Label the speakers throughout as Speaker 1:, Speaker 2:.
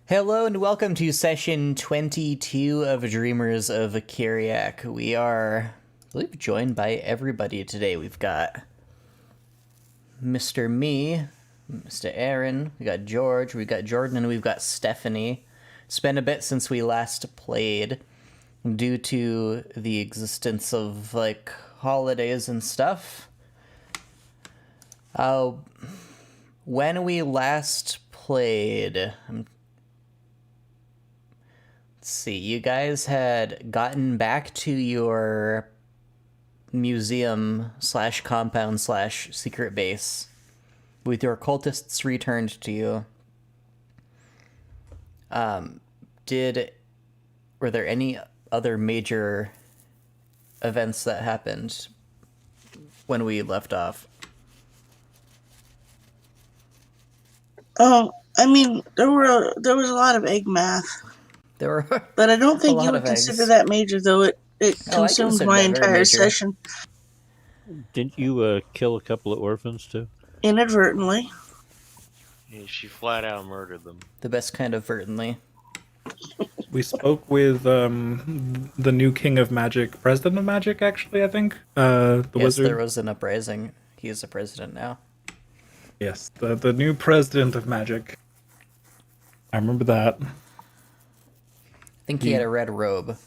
Speaker 1: Hello and welcome to session 22 of Dreamers of Kiriak. We are, I believe, joined by everybody today. We've got Mr. Me, Mr. Aaron, we got George, we've got Jordan, and we've got Stephanie. It's been a bit since we last played due to the existence of, holidays and stuff. When we last played, let's see, you guys had gotten back to your museum slash compound slash secret base with your cultists returned to you. Were there any other major events that happened when we left off?
Speaker 2: Oh, I mean, there was a lot of egg math.
Speaker 1: There were,
Speaker 2: but I don't think you would consider that major, though. It consumed my entire session.
Speaker 3: Didn't you kill a couple of orphans too?
Speaker 2: Inadvertently.
Speaker 4: Yeah, she flat out murdered them.
Speaker 1: The best kind of vertently.
Speaker 5: We spoke with the new king of magic, president of magic, actually, I think. The wizard.
Speaker 1: There was an uprising. He is the president now.
Speaker 5: Yes, the new president of magic. I remember that.
Speaker 1: I think he had a red robe.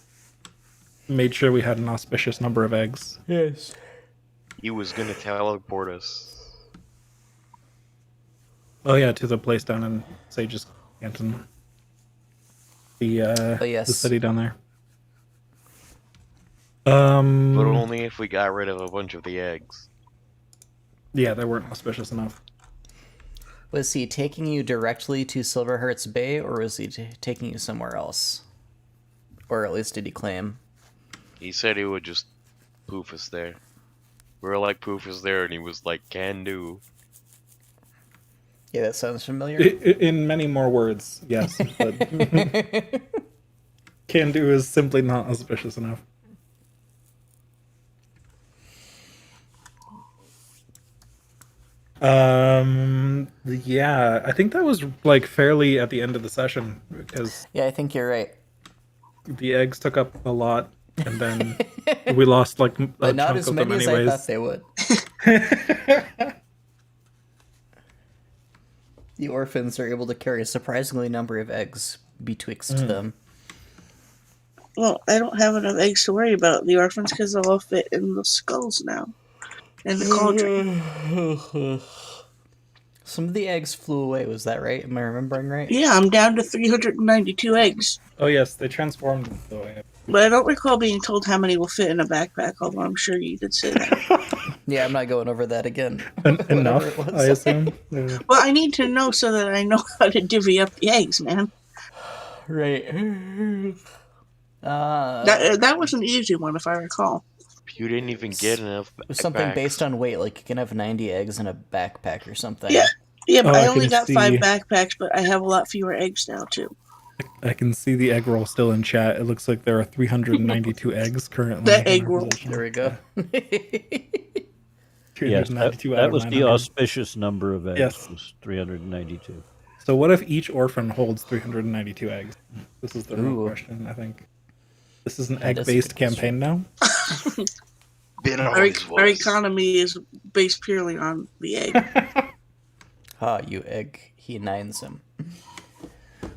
Speaker 5: Made sure we had an auspicious number of eggs.
Speaker 1: Yes.
Speaker 4: He was gonna teleport us.
Speaker 5: Oh yeah, to the place down in Sage's Canton. The city down there.
Speaker 4: But only if we got rid of a bunch of the eggs.
Speaker 5: Yeah, they weren't auspicious enough.
Speaker 1: Was he taking you directly to Silverheart's Bay, or was he taking you somewhere else? Or at least did he claim?
Speaker 4: He said he would just poof us there. We were like, poof us there, and he was like, can do.
Speaker 1: Yeah, that sounds familiar.
Speaker 5: In many more words, yes. But can do is simply not auspicious enough. Yeah, I think that was fairly at the end of the session because
Speaker 1: yeah, I think you're right.
Speaker 5: The eggs took up a lot, and then we lost a
Speaker 1: but not
Speaker 5: chunk
Speaker 1: as
Speaker 5: of
Speaker 1: many
Speaker 5: them
Speaker 1: as
Speaker 5: anyways.
Speaker 1: I thought they would. The orphans are able to carry a surprisingly number of eggs betwixt them.
Speaker 2: Well, I don't have enough eggs to worry about the orphans because they'll all fit in the skulls now. And the cauldron.
Speaker 1: Some of the eggs flew away, was that right? Am I remembering right?
Speaker 2: Yeah, I'm down to 392 eggs.
Speaker 5: Oh yes, they transformed the way.
Speaker 2: But I don't recall being told how many will fit in a backpack, although I'm sure you did say that.
Speaker 1: Yeah, I'm not going over that again.
Speaker 5: Enough, I assume.
Speaker 2: Well, I need to know so that I know how to divvy up the eggs, man.
Speaker 1: Right.
Speaker 2: That was an easy one, if I recall.
Speaker 4: You didn't even get enough backpacks.
Speaker 1: Something based on weight, like you can have 90 eggs in a backpack or something.
Speaker 2: Yeah, but I only got 5 backpacks, but I have a lot fewer eggs now, too.
Speaker 5: I can see the egg roll still in chat. It looks like there are 392 eggs currently.
Speaker 2: That egg roll.
Speaker 1: There we go.
Speaker 3: Yes, that was the auspicious number of eggs.
Speaker 5: Yes.
Speaker 3: Was 392.
Speaker 5: So what if each orphan holds 392 eggs? This is the real question, I think. This is an egg-based campaign now?
Speaker 2: Our economy is based purely on the egg.
Speaker 1: You egg. He nines him.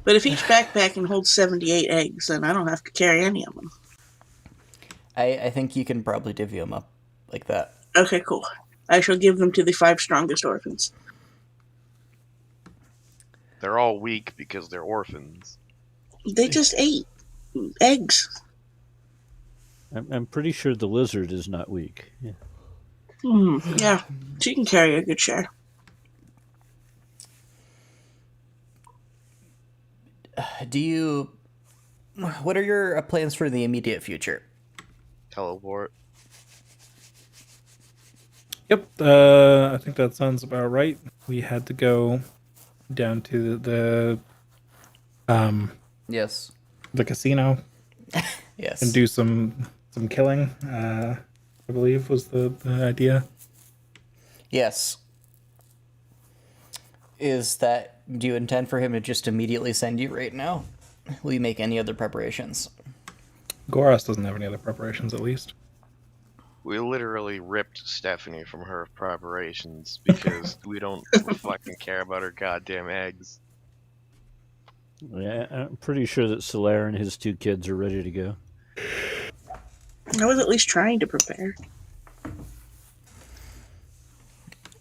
Speaker 2: But if each backpack can hold 78 eggs, then I don't have to carry any of them.
Speaker 1: I think you can probably divvy them up like that.
Speaker 2: Okay, cool. I shall give them to the 5 strongest orphans.
Speaker 4: They're all weak because they're orphans.
Speaker 2: They just ate eggs.
Speaker 3: I'm pretty sure the lizard is not weak. Yeah.
Speaker 2: Yeah, she can carry a good share.
Speaker 1: What are your plans for the immediate future?
Speaker 4: Teleport.
Speaker 5: Yep, I think that sounds about right. We had to go down to the
Speaker 1: Yes.
Speaker 5: the casino.
Speaker 1: Yes.
Speaker 5: And do some killing, I believe was the idea.
Speaker 1: Yes. Is that Do you intend for him to just immediately send you right now? Will you make any other preparations?
Speaker 5: Goros doesn't have any other preparations, at least.
Speaker 4: We literally ripped Stephanie from her preparations because we don't fucking care about her goddamn eggs.
Speaker 3: Yeah, I'm pretty sure that Solaire and his 2 kids are ready to go.
Speaker 2: I was at least trying to prepare.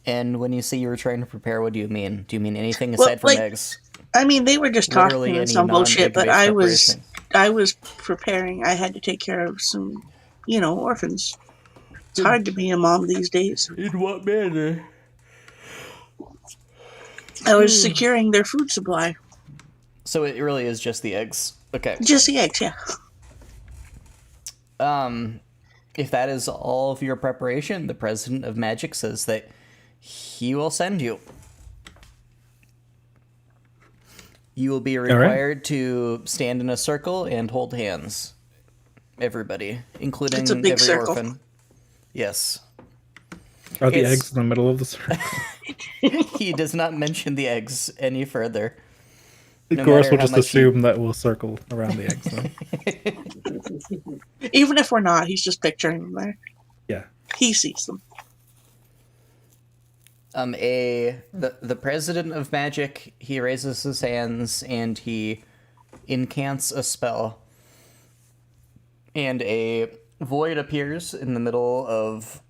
Speaker 1: And when you say you were trying to prepare, what do you mean? Do you mean anything aside from eggs?
Speaker 2: I mean, they were just
Speaker 1: Literally
Speaker 2: talking
Speaker 1: any
Speaker 2: some bullshit, but
Speaker 1: non-egg-based
Speaker 2: I was preparing. I had to take care of some, orphans. It's hard to be a mom these days.
Speaker 1: In what manner?
Speaker 2: I was securing their food supply.
Speaker 1: So it really is just the eggs. Okay.
Speaker 2: Just the eggs, yeah.
Speaker 1: If that is all of your preparation, the President of Magic says that he will send you. You will be required to stand in a circle and hold hands. Everybody, including
Speaker 2: It's a big
Speaker 1: every
Speaker 2: circle.
Speaker 1: orphan. Yes.
Speaker 5: Are the
Speaker 1: It's-
Speaker 5: eggs in the middle of the circle?
Speaker 1: He does not mention the eggs any further. No
Speaker 5: Goros
Speaker 1: matter
Speaker 5: will
Speaker 1: how
Speaker 5: just
Speaker 1: much
Speaker 5: assume that we'll circle around the eggs then.
Speaker 2: Even if we're not, he's just picturing them there.
Speaker 5: Yeah.
Speaker 2: He sees them.
Speaker 1: The President of Magic, he raises his hands and he incants a spell. And a void appears in the middle of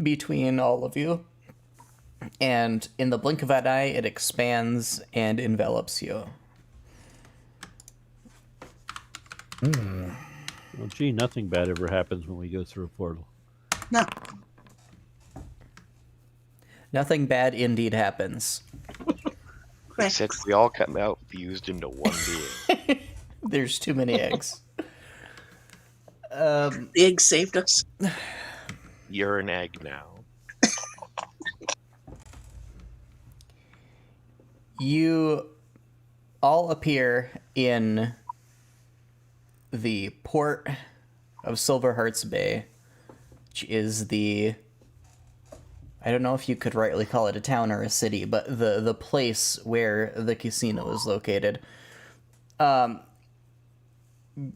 Speaker 1: between all of you. And in the blink of an eye, it expands and envelops you.
Speaker 3: Well, gee, nothing bad ever happens when we go through a portal.
Speaker 2: No.
Speaker 1: Nothing bad indeed happens.
Speaker 4: Except we all come out fused into one being.
Speaker 1: There's too many eggs.
Speaker 2: The eggs saved us.
Speaker 4: You're an egg now.
Speaker 1: You all appear in the port of Silverheart's Bay, which is I don't know if you could rightly call it a town or a city, but the place where the casino is located.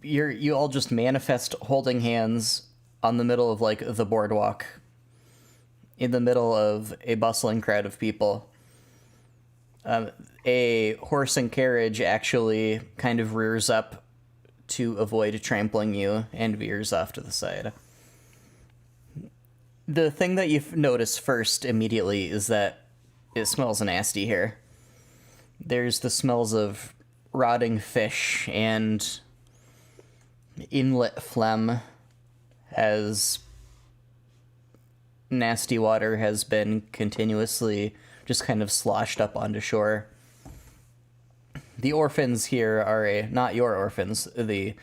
Speaker 1: You all just manifest holding hands on the middle of like the boardwalk, in the middle of a bustling crowd of people. A horse and carriage actually kind of rears up to avoid trampling you and veers off to the side. The thing that you notice first immediately is that it smells nasty here. There's the smells of rotting fish and inlet phlegm as nasty water has been continuously just kind of sloshed up onto shore. The orphans here are not your orphans. The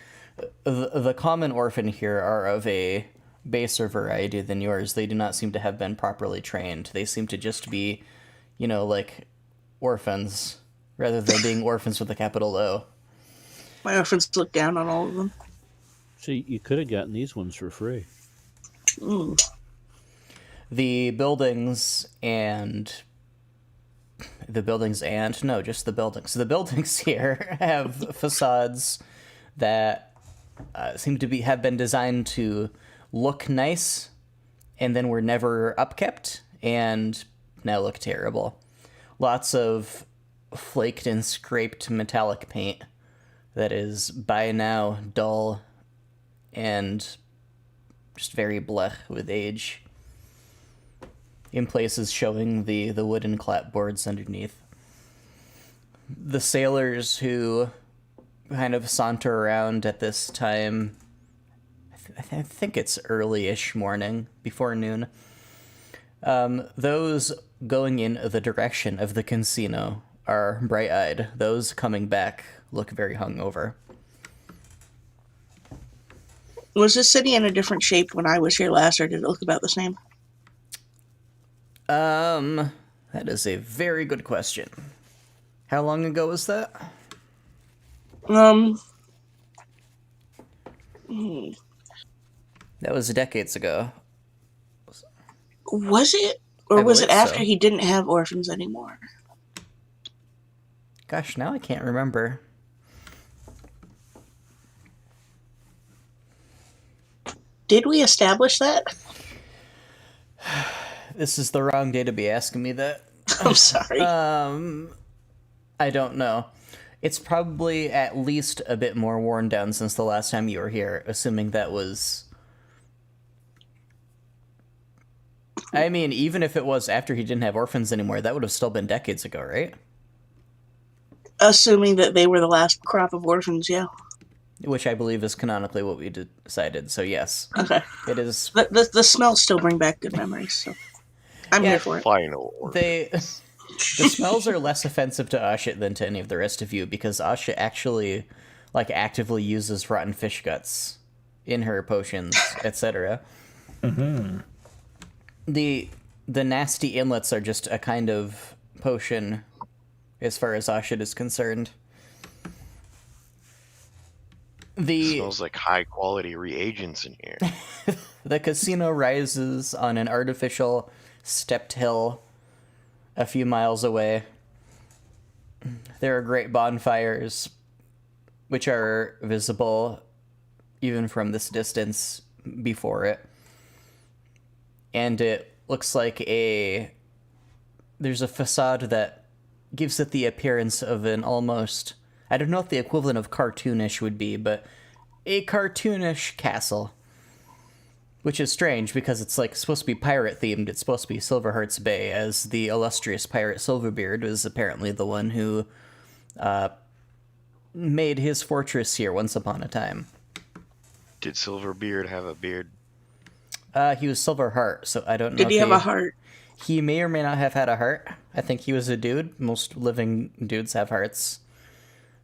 Speaker 1: common orphan here are of a baser variety than yours. They do not seem to have been properly trained. They seem to just be, like orphans, rather than being orphans with a capital O.
Speaker 2: My orphans look down on all of them.
Speaker 3: See, you could have gotten these ones for free.
Speaker 2: Mm.
Speaker 1: The buildings just the buildings. The buildings here have facades that seem to have been designed to look nice, and then were never upkept, and now look terrible. Lots of flaked and scraped metallic paint that is by now dull and just very blech with age. In places showing the wooden clapboards underneath. The sailors who kind of saunter around at this time, I think it's early-ish morning, before noon. Those going in the direction of the casino are bright-eyed. Those coming back look very hungover.
Speaker 2: Was this city in a different shape when I was here last, or did it look about the same?
Speaker 1: That is a very good question. How long ago was that? That was decades ago.
Speaker 2: Was it? Or
Speaker 1: I
Speaker 2: was it
Speaker 1: believe
Speaker 2: after
Speaker 1: so.
Speaker 2: he didn't have orphans anymore?
Speaker 1: Gosh, now I can't remember.
Speaker 2: Did we establish that?
Speaker 1: This is the wrong day to be asking me that.
Speaker 2: I'm sorry.
Speaker 1: I don't know. It's probably at least a bit more worn down since the last time you were here, assuming that was... I mean, even if it was after he didn't have orphans anymore, that would have still been decades ago, right?
Speaker 2: Assuming that they were the last crop of orphans, yeah.
Speaker 1: Which I believe is canonically what we decided, so yes.
Speaker 2: Okay.
Speaker 1: It is...
Speaker 2: The smells still bring back good memories, so I'm
Speaker 1: Yeah,
Speaker 2: here for it.
Speaker 4: Final order.
Speaker 1: The smells are less offensive to Asha than to any of the rest of you, because Asha actually, like, actively uses rotten fish guts in her potions, etc.
Speaker 5: Mm-hmm.
Speaker 1: The nasty inlets are just a kind of potion, as far as Asha is concerned.
Speaker 4: Smells like high quality reagents in here.
Speaker 1: The casino rises on an artificial stepped hill a few miles away. There are great bonfires, which are visible even from this distance before it. And it looks like there's a facade that gives it the appearance of an almost, I don't know what the equivalent of cartoonish would be, but a cartoonish castle. Which is strange, because it's like supposed to be pirate themed. It's supposed to be Silverheart's Bay, as the illustrious pirate Silverbeard was apparently the one who made his fortress here once upon a time.
Speaker 4: Did Silverbeard have a beard?
Speaker 1: He was Silverheart, so I don't know.
Speaker 2: Did he have a heart?
Speaker 1: He may or may not have had a heart. I think he was a dude. Most living dudes have hearts.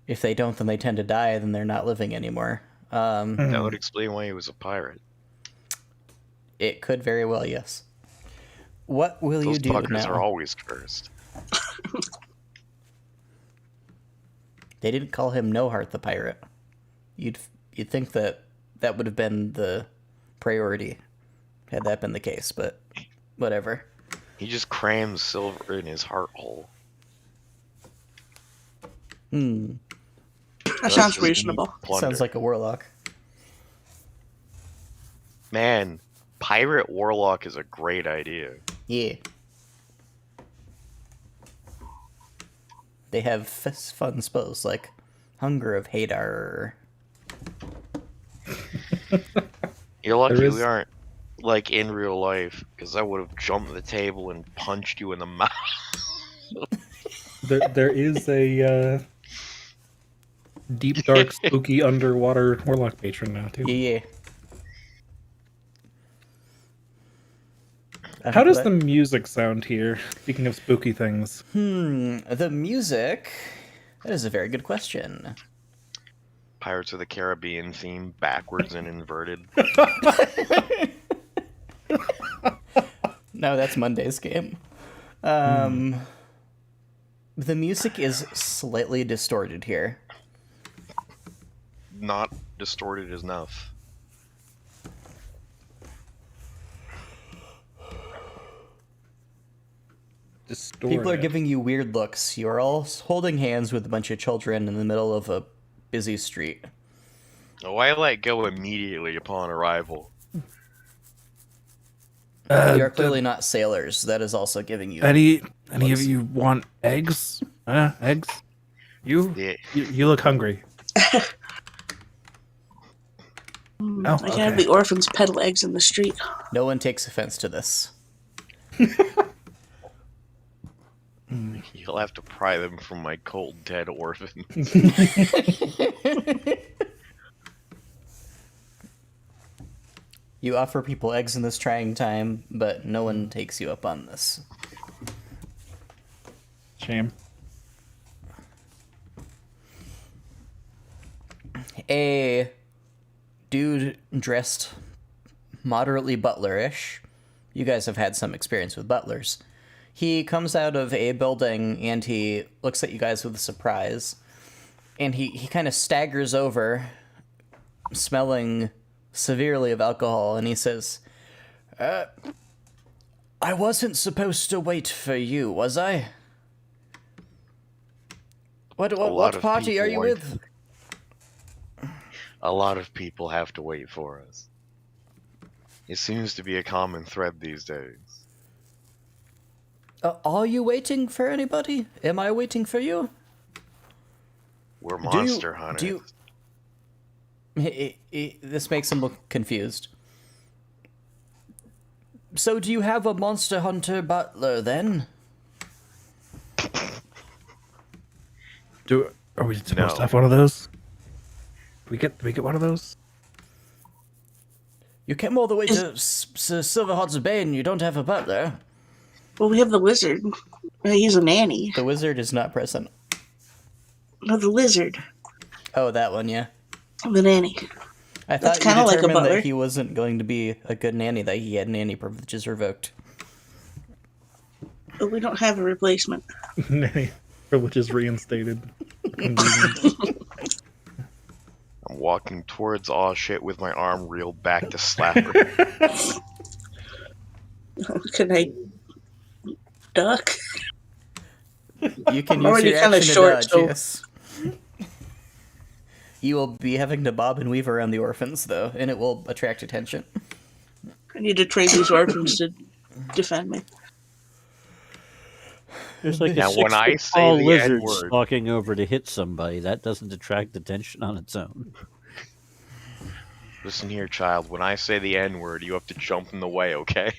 Speaker 1: If they don't, then they tend to die, then they're not living anymore.
Speaker 4: That would explain why he was a pirate.
Speaker 1: It could very well, yes. What will
Speaker 4: Those
Speaker 1: you do
Speaker 4: fuckers
Speaker 1: now?
Speaker 4: are always cursed.
Speaker 1: They didn't call him No Heart the pirate. You'd think that would have been the priority had that been the case, but whatever.
Speaker 4: He just crams silver in his heart hole.
Speaker 2: That
Speaker 4: That's
Speaker 2: sounds
Speaker 4: just
Speaker 2: reasonable.
Speaker 4: plunder.
Speaker 1: Sounds like a warlock.
Speaker 4: Man, pirate warlock is a great idea.
Speaker 1: Yeah. They have fun spells like Hunger of Hadar.
Speaker 4: You're lucky
Speaker 5: There is-
Speaker 4: we aren't like in real life, because I would have jumped the table and punched you in the mouth.
Speaker 5: There is a deep, dark, spooky underwater warlock patron now too.
Speaker 1: Yeah.
Speaker 5: How does the music sound here? Speaking of spooky things,
Speaker 1: The music... That is a very good question.
Speaker 4: Pirates of the Caribbean theme, backwards and inverted.
Speaker 1: No, that's Monday's game. The music is slightly distorted here.
Speaker 4: Not distorted enough.
Speaker 1: People are giving you weird looks. You are all holding hands with a bunch of children in the middle of a busy street.
Speaker 4: Oh, I let go immediately upon arrival.
Speaker 1: You are clearly not sailors. That is also giving you...
Speaker 5: Any of you want eggs? Eggs?
Speaker 4: Yeah.
Speaker 5: You look hungry. Oh,
Speaker 2: I can have the orphans peddle eggs in the street.
Speaker 1: No one takes offense to this.
Speaker 4: You'll have to pry them from my cold, dead orphan.
Speaker 1: You offer people eggs in this trying time, but no one takes you up on this.
Speaker 5: Shame.
Speaker 1: A dude dressed moderately butlerish. You guys have had some experience with butlers. He comes out of a building and he looks at you guys with surprise. And he kind of staggers over, smelling severely of alcohol, and he says, I wasn't supposed to wait for you, was I? What party are you with?
Speaker 4: A lot of people have to wait for us. It seems to be a common thread these days.
Speaker 1: Are you waiting for anybody? Am I waiting for you?
Speaker 4: We're monster hunters.
Speaker 1: This makes him look confused. So do you have a monster hunter butler then?
Speaker 5: Are we supposed to have one of those? Do we get one of those?
Speaker 1: You came all the way to Silverheart's Bay and you don't have a butler.
Speaker 2: Well, we have the wizard. He's a nanny.
Speaker 1: The wizard is not present.
Speaker 2: No, the lizard.
Speaker 1: Oh, that one, yeah.
Speaker 2: The nanny.
Speaker 1: I
Speaker 2: That's
Speaker 1: thought you
Speaker 2: kinda like a
Speaker 1: determined
Speaker 2: butler.
Speaker 1: that he wasn't going to be a good nanny, that he had nanny privileges revoked.
Speaker 2: But we don't have a replacement.
Speaker 5: Nanny privileges reinstated.
Speaker 4: I'm walking towards all shit with my arm reeled back to slap her.
Speaker 2: Can I duck?
Speaker 1: You can
Speaker 2: I'm
Speaker 1: use
Speaker 2: already
Speaker 1: your
Speaker 2: kinda
Speaker 1: action to
Speaker 2: short,
Speaker 1: dodge,
Speaker 2: so-
Speaker 1: yes. You will be having to bob and weave around the orphans, though, and it will attract attention.
Speaker 2: I need to train these orphans to defend me.
Speaker 3: There's like
Speaker 4: Now,
Speaker 3: a
Speaker 4: when I
Speaker 3: 6-foot
Speaker 4: say
Speaker 3: tall
Speaker 4: the
Speaker 3: lizard
Speaker 4: N-word-
Speaker 3: stalking over to hit somebody. That doesn't attract attention on its own.
Speaker 4: Listen here, child. When I say the N-word, you have to jump in the way, okay?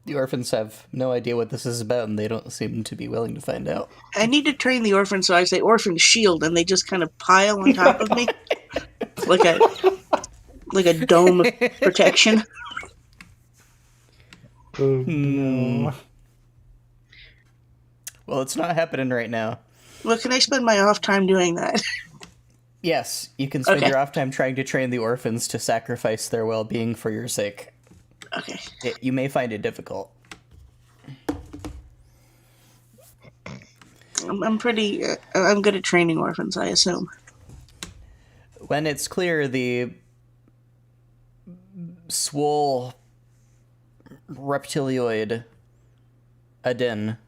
Speaker 1: The orphans have no idea what this is about, and they don't seem to be willing to find out.
Speaker 2: I need to train the orphans, so I say orphan shield, and they just kind of pile on top of me. like a dome of protection.
Speaker 5: Oh, no.
Speaker 1: Well, it's not happening right now.
Speaker 2: Well, can I spend my off time doing that?
Speaker 1: Yes, you can spend
Speaker 2: Okay.
Speaker 1: your off time trying to train the orphans to sacrifice their well-being for your sake.
Speaker 2: Okay.
Speaker 1: You may find it difficult.
Speaker 2: I'm pretty. I'm good at training orphans, I assume.
Speaker 1: When it's clear the swole reptilioid Adin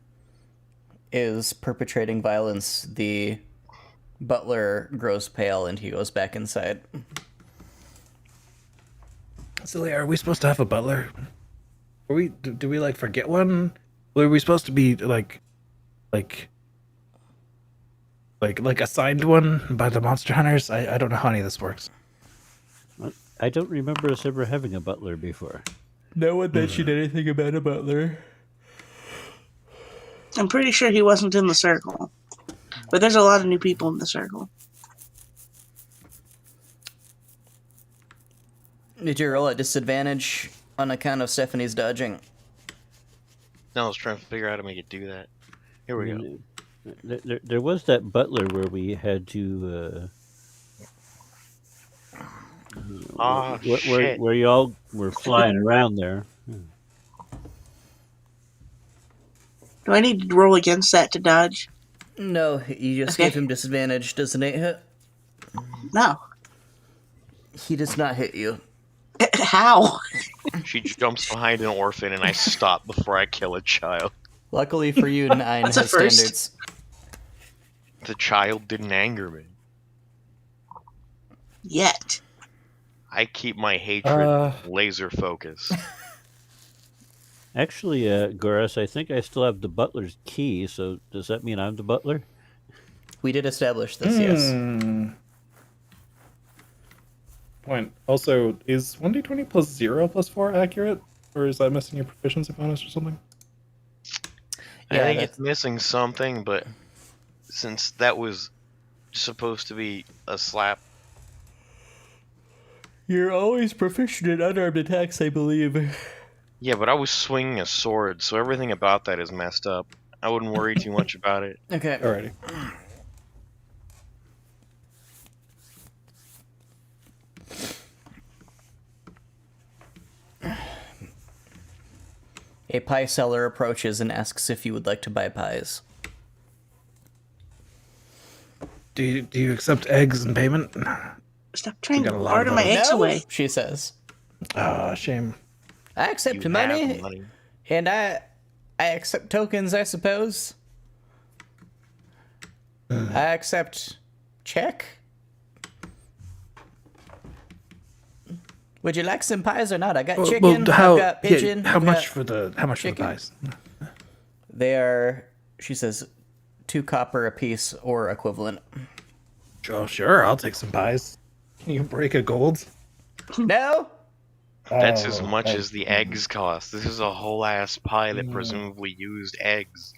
Speaker 1: is perpetrating violence, the butler grows pale and he goes back inside.
Speaker 5: Silly, are we supposed to have a butler? Are we? Do we like forget one? Were we supposed to be like assigned one by the monster hunters? I don't know how any of this works.
Speaker 3: I don't remember us ever having a butler before.
Speaker 1: No one mentioned anything about a butler.
Speaker 2: I'm pretty sure he wasn't in the circle. But there's a lot of new people in the circle.
Speaker 1: Did you roll at disadvantage on account of Stephanie's dodging?
Speaker 4: No, I was trying to figure out how to make it do that. Here we go.
Speaker 3: There was that butler where we had to
Speaker 4: Ah, shit.
Speaker 3: where y'all were flying around there.
Speaker 2: Do I need to roll against that to dodge?
Speaker 1: No, you just
Speaker 2: Okay.
Speaker 1: gave him disadvantage. Does an 8 hit?
Speaker 2: No.
Speaker 1: He does not hit you.
Speaker 2: How?
Speaker 4: She jumps behind an orphan and I stop before I kill a child.
Speaker 1: Luckily for you, 9
Speaker 2: That's a
Speaker 1: has
Speaker 2: first.
Speaker 1: standards.
Speaker 4: The child didn't anger me.
Speaker 2: Yet.
Speaker 4: I keep my hatred
Speaker 5: Uh.
Speaker 4: laser focused.
Speaker 3: Actually, Goras, I think I still have the butler's key. So does that mean I'm the butler?
Speaker 1: We did establish this, yes.
Speaker 5: Point. Also, is 1d20 plus 0 plus 4 accurate? Or is that missing your proficiency bonus or something?
Speaker 4: I
Speaker 1: Yeah,
Speaker 4: think
Speaker 1: that's-
Speaker 4: it's missing something, but since that was supposed to be a slap,
Speaker 1: You're always proficient in unarmed attacks, I believe.
Speaker 4: yeah, but I was swinging a sword, so everything about that is messed up. I wouldn't worry too much about it.
Speaker 1: Okay.
Speaker 5: Alrighty.
Speaker 1: A pie seller approaches and asks if you would like to buy pies.
Speaker 5: Do you accept eggs in payment?
Speaker 2: Stop trying
Speaker 5: We
Speaker 2: to
Speaker 5: got a lot
Speaker 2: barter
Speaker 5: of
Speaker 2: my
Speaker 5: those.
Speaker 2: eggs away.
Speaker 1: She says.
Speaker 5: Ah, shame.
Speaker 1: I accept
Speaker 4: You
Speaker 1: money,
Speaker 4: have money.
Speaker 1: and I accept tokens, I suppose. I accept. Check. Would you like some pies or not? I got chicken. I've got pigeon.
Speaker 5: how
Speaker 1: I've
Speaker 5: much
Speaker 1: got
Speaker 5: for the
Speaker 1: chicken.
Speaker 5: pies?
Speaker 1: They are, she says, 2 copper apiece or equivalent.
Speaker 5: Sure, I'll take some pies. Can you break a gold?
Speaker 1: No?
Speaker 4: That's as
Speaker 5: Oh,
Speaker 4: much
Speaker 5: egg.
Speaker 4: as the eggs cost. This is a whole ass pie that presumably used eggs.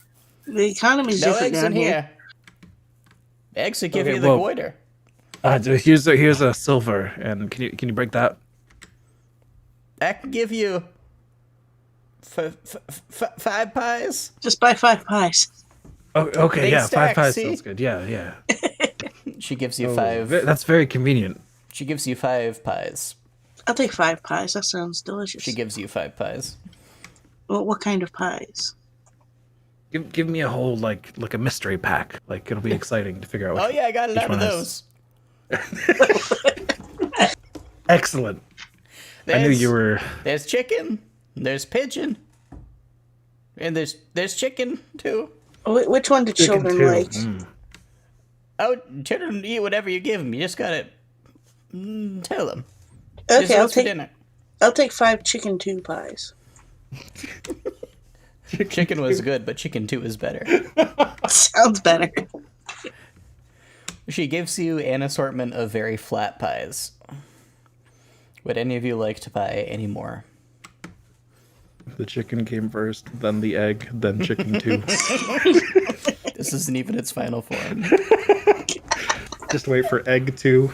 Speaker 2: The economy's
Speaker 1: No
Speaker 2: different
Speaker 1: eggs
Speaker 2: down
Speaker 1: in here. Eggs would give
Speaker 5: Okay,
Speaker 1: you the
Speaker 5: well-
Speaker 1: goiter.
Speaker 5: Here's a silver, and can you break that?
Speaker 1: I can give you 5 pies.
Speaker 2: Just buy 5 pies.
Speaker 5: Oh, okay,
Speaker 1: Big
Speaker 5: yeah,
Speaker 1: stack,
Speaker 5: 5 pies
Speaker 1: see?
Speaker 5: sounds good. Yeah.
Speaker 1: She gives you
Speaker 5: Oh,
Speaker 1: 5.
Speaker 5: That's very convenient.
Speaker 1: She gives you 5 pies.
Speaker 2: I'll take 5 pies. That sounds delicious.
Speaker 1: She gives you 5 pies.
Speaker 2: Well, what kind of pies?
Speaker 5: Give me a whole like a mystery pack. Like it'll be exciting to figure out. Which,
Speaker 1: Oh yeah, I got a
Speaker 5: which
Speaker 1: lot of
Speaker 5: one is-
Speaker 1: those.
Speaker 5: Excellent. I knew you were.
Speaker 1: There's chicken. There's pigeon. And there's chicken too.
Speaker 2: Which one do
Speaker 5: Chicken
Speaker 2: children
Speaker 5: too.
Speaker 2: like?
Speaker 1: Oh, children eat whatever you give them. You just gotta tell them. This is
Speaker 2: Okay,
Speaker 1: what's for dinner.
Speaker 2: I'll take 5 chicken 2 pies.
Speaker 1: Chicken was good, but chicken 2 is better.
Speaker 2: Sounds better.
Speaker 1: She gives you an assortment of very flat pies. Would any of you like to buy any more?
Speaker 5: The chicken came first, then the egg, then chicken too.
Speaker 1: This isn't even its final form.
Speaker 5: Just wait for egg 2.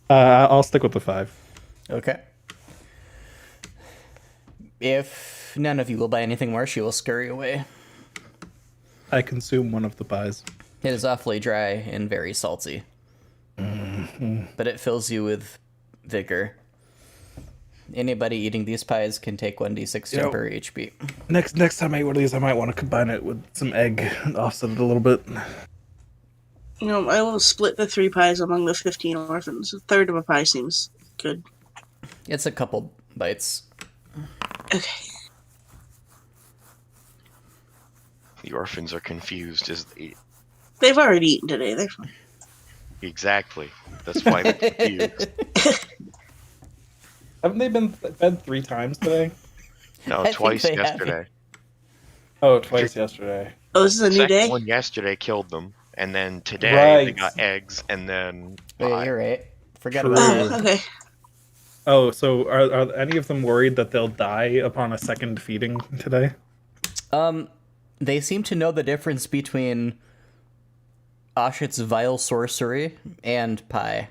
Speaker 5: I'll stick with the 5.
Speaker 1: Okay. If none of you will buy anything more, she will scurry away.
Speaker 5: I consume one of the pies.
Speaker 1: It is awfully dry and very salty. But it fills you with vigor. Anybody eating these pies can take 1d6
Speaker 5: Yo.
Speaker 1: temporary HP.
Speaker 5: Next time I eat one of these, I might want to combine it with some egg and offset it a little bit.
Speaker 2: I will split the 3 pies among the 15 orphans. A third of a pie seems good.
Speaker 1: It's a couple bites.
Speaker 2: Okay.
Speaker 4: The orphans are confused as they...
Speaker 2: They've already eaten today. They're fine.
Speaker 4: Exactly. That's why they're confused.
Speaker 5: Haven't they been fed 3 times today?
Speaker 4: No,
Speaker 1: I think
Speaker 4: twice
Speaker 1: they have.
Speaker 4: yesterday.
Speaker 5: Oh, twice yesterday.
Speaker 2: Oh, this is a new
Speaker 4: Second
Speaker 2: day?
Speaker 4: one yesterday killed them, and then today they
Speaker 5: Right.
Speaker 4: got eggs, and then
Speaker 1: Yeah,
Speaker 4: pie.
Speaker 1: you're right. Forgot
Speaker 5: True.
Speaker 1: about
Speaker 2: Oh,
Speaker 1: that.
Speaker 2: okay.
Speaker 5: Oh, so are any of them worried that they'll die upon a second feeding today?
Speaker 1: They seem to know the difference between Oshit's vile sorcery and pie.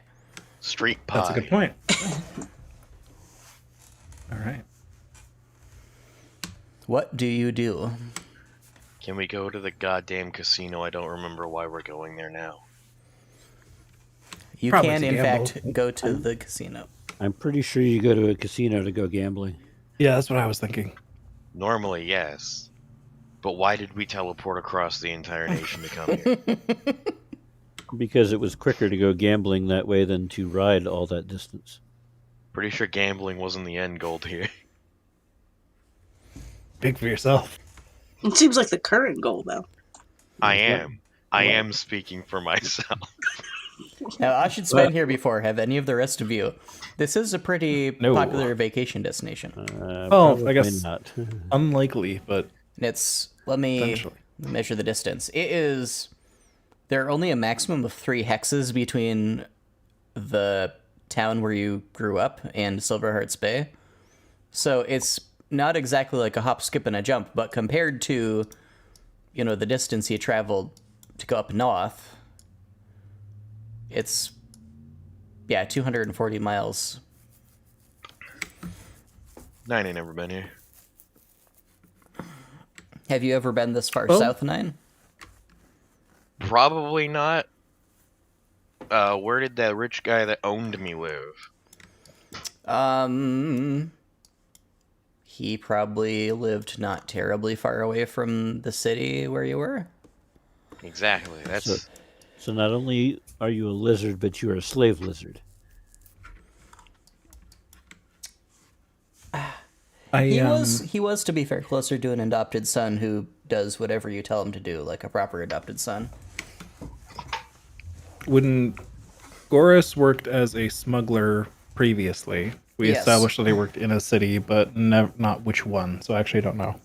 Speaker 4: Street pie.
Speaker 5: That's a good point. All right.
Speaker 1: What do you do?
Speaker 4: Can we go to the goddamn casino? I don't remember why we're going there now.
Speaker 1: You
Speaker 5: Probably
Speaker 1: can,
Speaker 5: to
Speaker 1: in
Speaker 5: gamble.
Speaker 1: fact, go to the casino.
Speaker 3: I'm pretty sure you go to a casino to go gambling.
Speaker 5: Yeah, that's what I was thinking.
Speaker 4: Normally, yes. But why did we teleport across the entire nation to come here?
Speaker 3: Because it was quicker to go gambling that way than to ride all that distance.
Speaker 4: Pretty sure gambling wasn't the end goal here.
Speaker 5: Big for yourself.
Speaker 2: It seems like the current goal, though.
Speaker 4: I am speaking for myself.
Speaker 1: Now, Oshit's been here before. Have any of the rest of you? This is a pretty
Speaker 5: No.
Speaker 1: popular vacation destination.
Speaker 3: Probably
Speaker 5: I guess
Speaker 3: not.
Speaker 5: unlikely, but
Speaker 1: And it's, let me
Speaker 5: Potentially.
Speaker 1: measure the distance. There are only a maximum of 3 hexes between the town where you grew up and Silverheart's Bay. So it's not exactly like a hop, skip, and a jump, but compared to, the distance you traveled to go up north, it's, 240 miles.
Speaker 4: 9 ain't never been here.
Speaker 1: Have you ever been this far
Speaker 5: Oh.
Speaker 1: south, 9?
Speaker 4: Probably not. Where did that rich guy that owned me live?
Speaker 1: He probably lived not terribly far away from the city where you were.
Speaker 4: Exactly. That's
Speaker 3: So not only are you a lizard, but you are a slave lizard.
Speaker 5: I
Speaker 1: He was, to be fair, closer to an adopted son who does whatever you tell him to do, like a proper adopted son.
Speaker 5: When Goris worked as a smuggler previously, we
Speaker 1: Yes.
Speaker 5: established that he worked in a city, but not which one. So I actually don't know.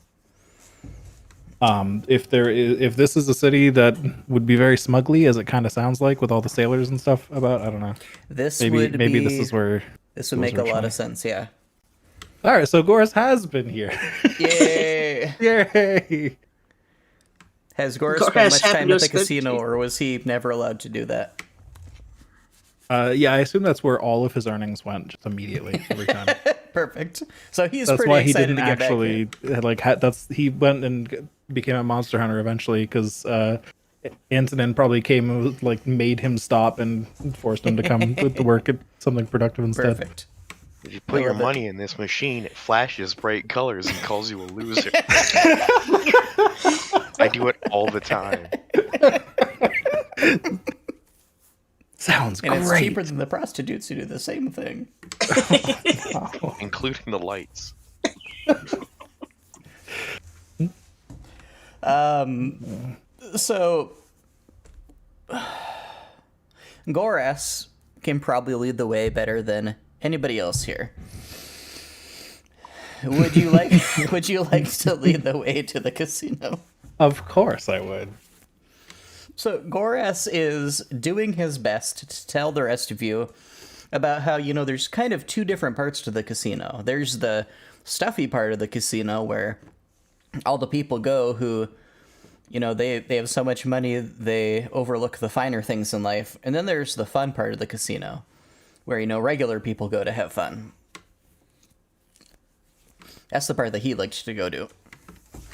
Speaker 5: If this is a city that would be very smugly, as it kind of sounds like, with all the sailors and stuff about, I don't know.
Speaker 1: This
Speaker 5: Maybe
Speaker 1: would
Speaker 5: maybe
Speaker 1: be,
Speaker 5: this is where.
Speaker 1: this would make a lot of sense, yeah.
Speaker 5: All right, so Goris has been here.
Speaker 1: Yay!
Speaker 5: Yay!
Speaker 1: Has Goris
Speaker 2: Goris
Speaker 1: spent much
Speaker 2: happened
Speaker 1: time
Speaker 2: to
Speaker 1: at the
Speaker 2: spend-
Speaker 1: casino, or was he never allowed to do that?
Speaker 5: Yeah, I assume that's where all of his earnings went, just immediately every time.
Speaker 1: Perfect. So he's
Speaker 5: That's
Speaker 1: pretty
Speaker 5: why he
Speaker 1: excited
Speaker 5: didn't
Speaker 1: to get back here.
Speaker 5: actually like. He went and became a monster hunter eventually because Antonin probably came and like made him stop and forced him to come with the work at something productive instead.
Speaker 1: Perfect.
Speaker 4: If you put
Speaker 1: I
Speaker 4: your
Speaker 1: love it.
Speaker 4: money in this machine, it flashes bright colors and calls you a loser. I do it all the time.
Speaker 5: Sounds
Speaker 1: And it's
Speaker 5: great.
Speaker 1: cheaper than the prostitutes who do the same thing.
Speaker 4: Including the lights.
Speaker 1: So Goras can probably lead the way better than anybody else here. Would you like to lead the way to the casino?
Speaker 5: Of course, I would.
Speaker 1: So Goras is doing his best to tell the rest of you about how, there's kind of two different parts to the casino. There's the stuffy part of the casino where all the people go who, they have so much money they overlook the finer things in life. And then there's the fun part of the casino where, regular people go to have fun. That's the part that he liked to go to.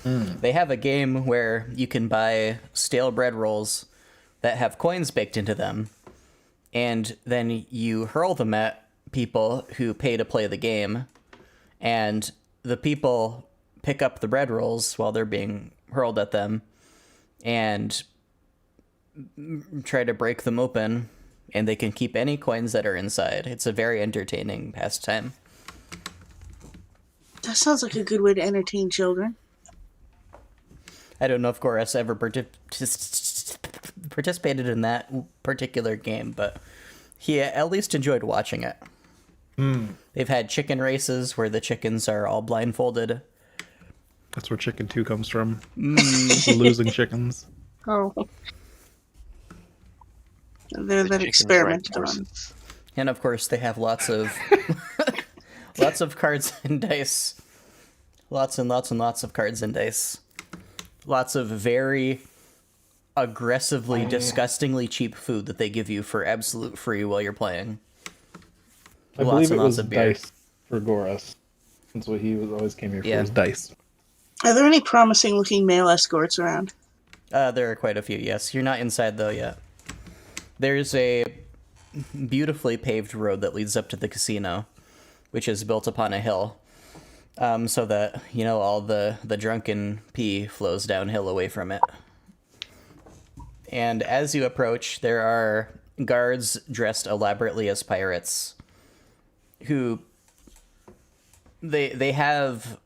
Speaker 1: They have a game where you can buy stale bread rolls that have coins baked into them, and then you hurl them at people who pay to play the game, and the people pick up the bread rolls while they're being hurled at them and try to break them open, and they can keep any coins that are inside. It's a very entertaining pastime.
Speaker 2: That sounds like a good way to entertain children.
Speaker 1: I don't know if Goras ever participated in that particular game, but he at least enjoyed watching it. They've had chicken races where the chickens are all blindfolded.
Speaker 5: That's where Chicken 2 comes from. Losing chickens.
Speaker 2: Oh. They're
Speaker 4: The
Speaker 2: that
Speaker 4: chickens
Speaker 2: experiment
Speaker 4: ride
Speaker 2: going.
Speaker 4: horses.
Speaker 1: And of course, they have lots of lots of cards and dice. Lots and lots and lots of cards and dice. Lots of very aggressively, disgustingly cheap food that they give you for absolute free while you're playing.
Speaker 5: I
Speaker 1: Lots
Speaker 5: believe
Speaker 1: and
Speaker 5: it
Speaker 1: lots
Speaker 5: was
Speaker 1: of beer.
Speaker 5: dice for Goras. That's what he always came here for,
Speaker 1: Yeah.
Speaker 5: was dice.
Speaker 2: Are there any promising looking male escorts around?
Speaker 1: There are quite a few, yes. You're not inside, though, yet. There's a beautifully paved road that leads up to the casino, which is built upon a hill, so that, all the drunken pee flows downhill away from it. And as you approach, there are guards dressed elaborately as pirates, who they have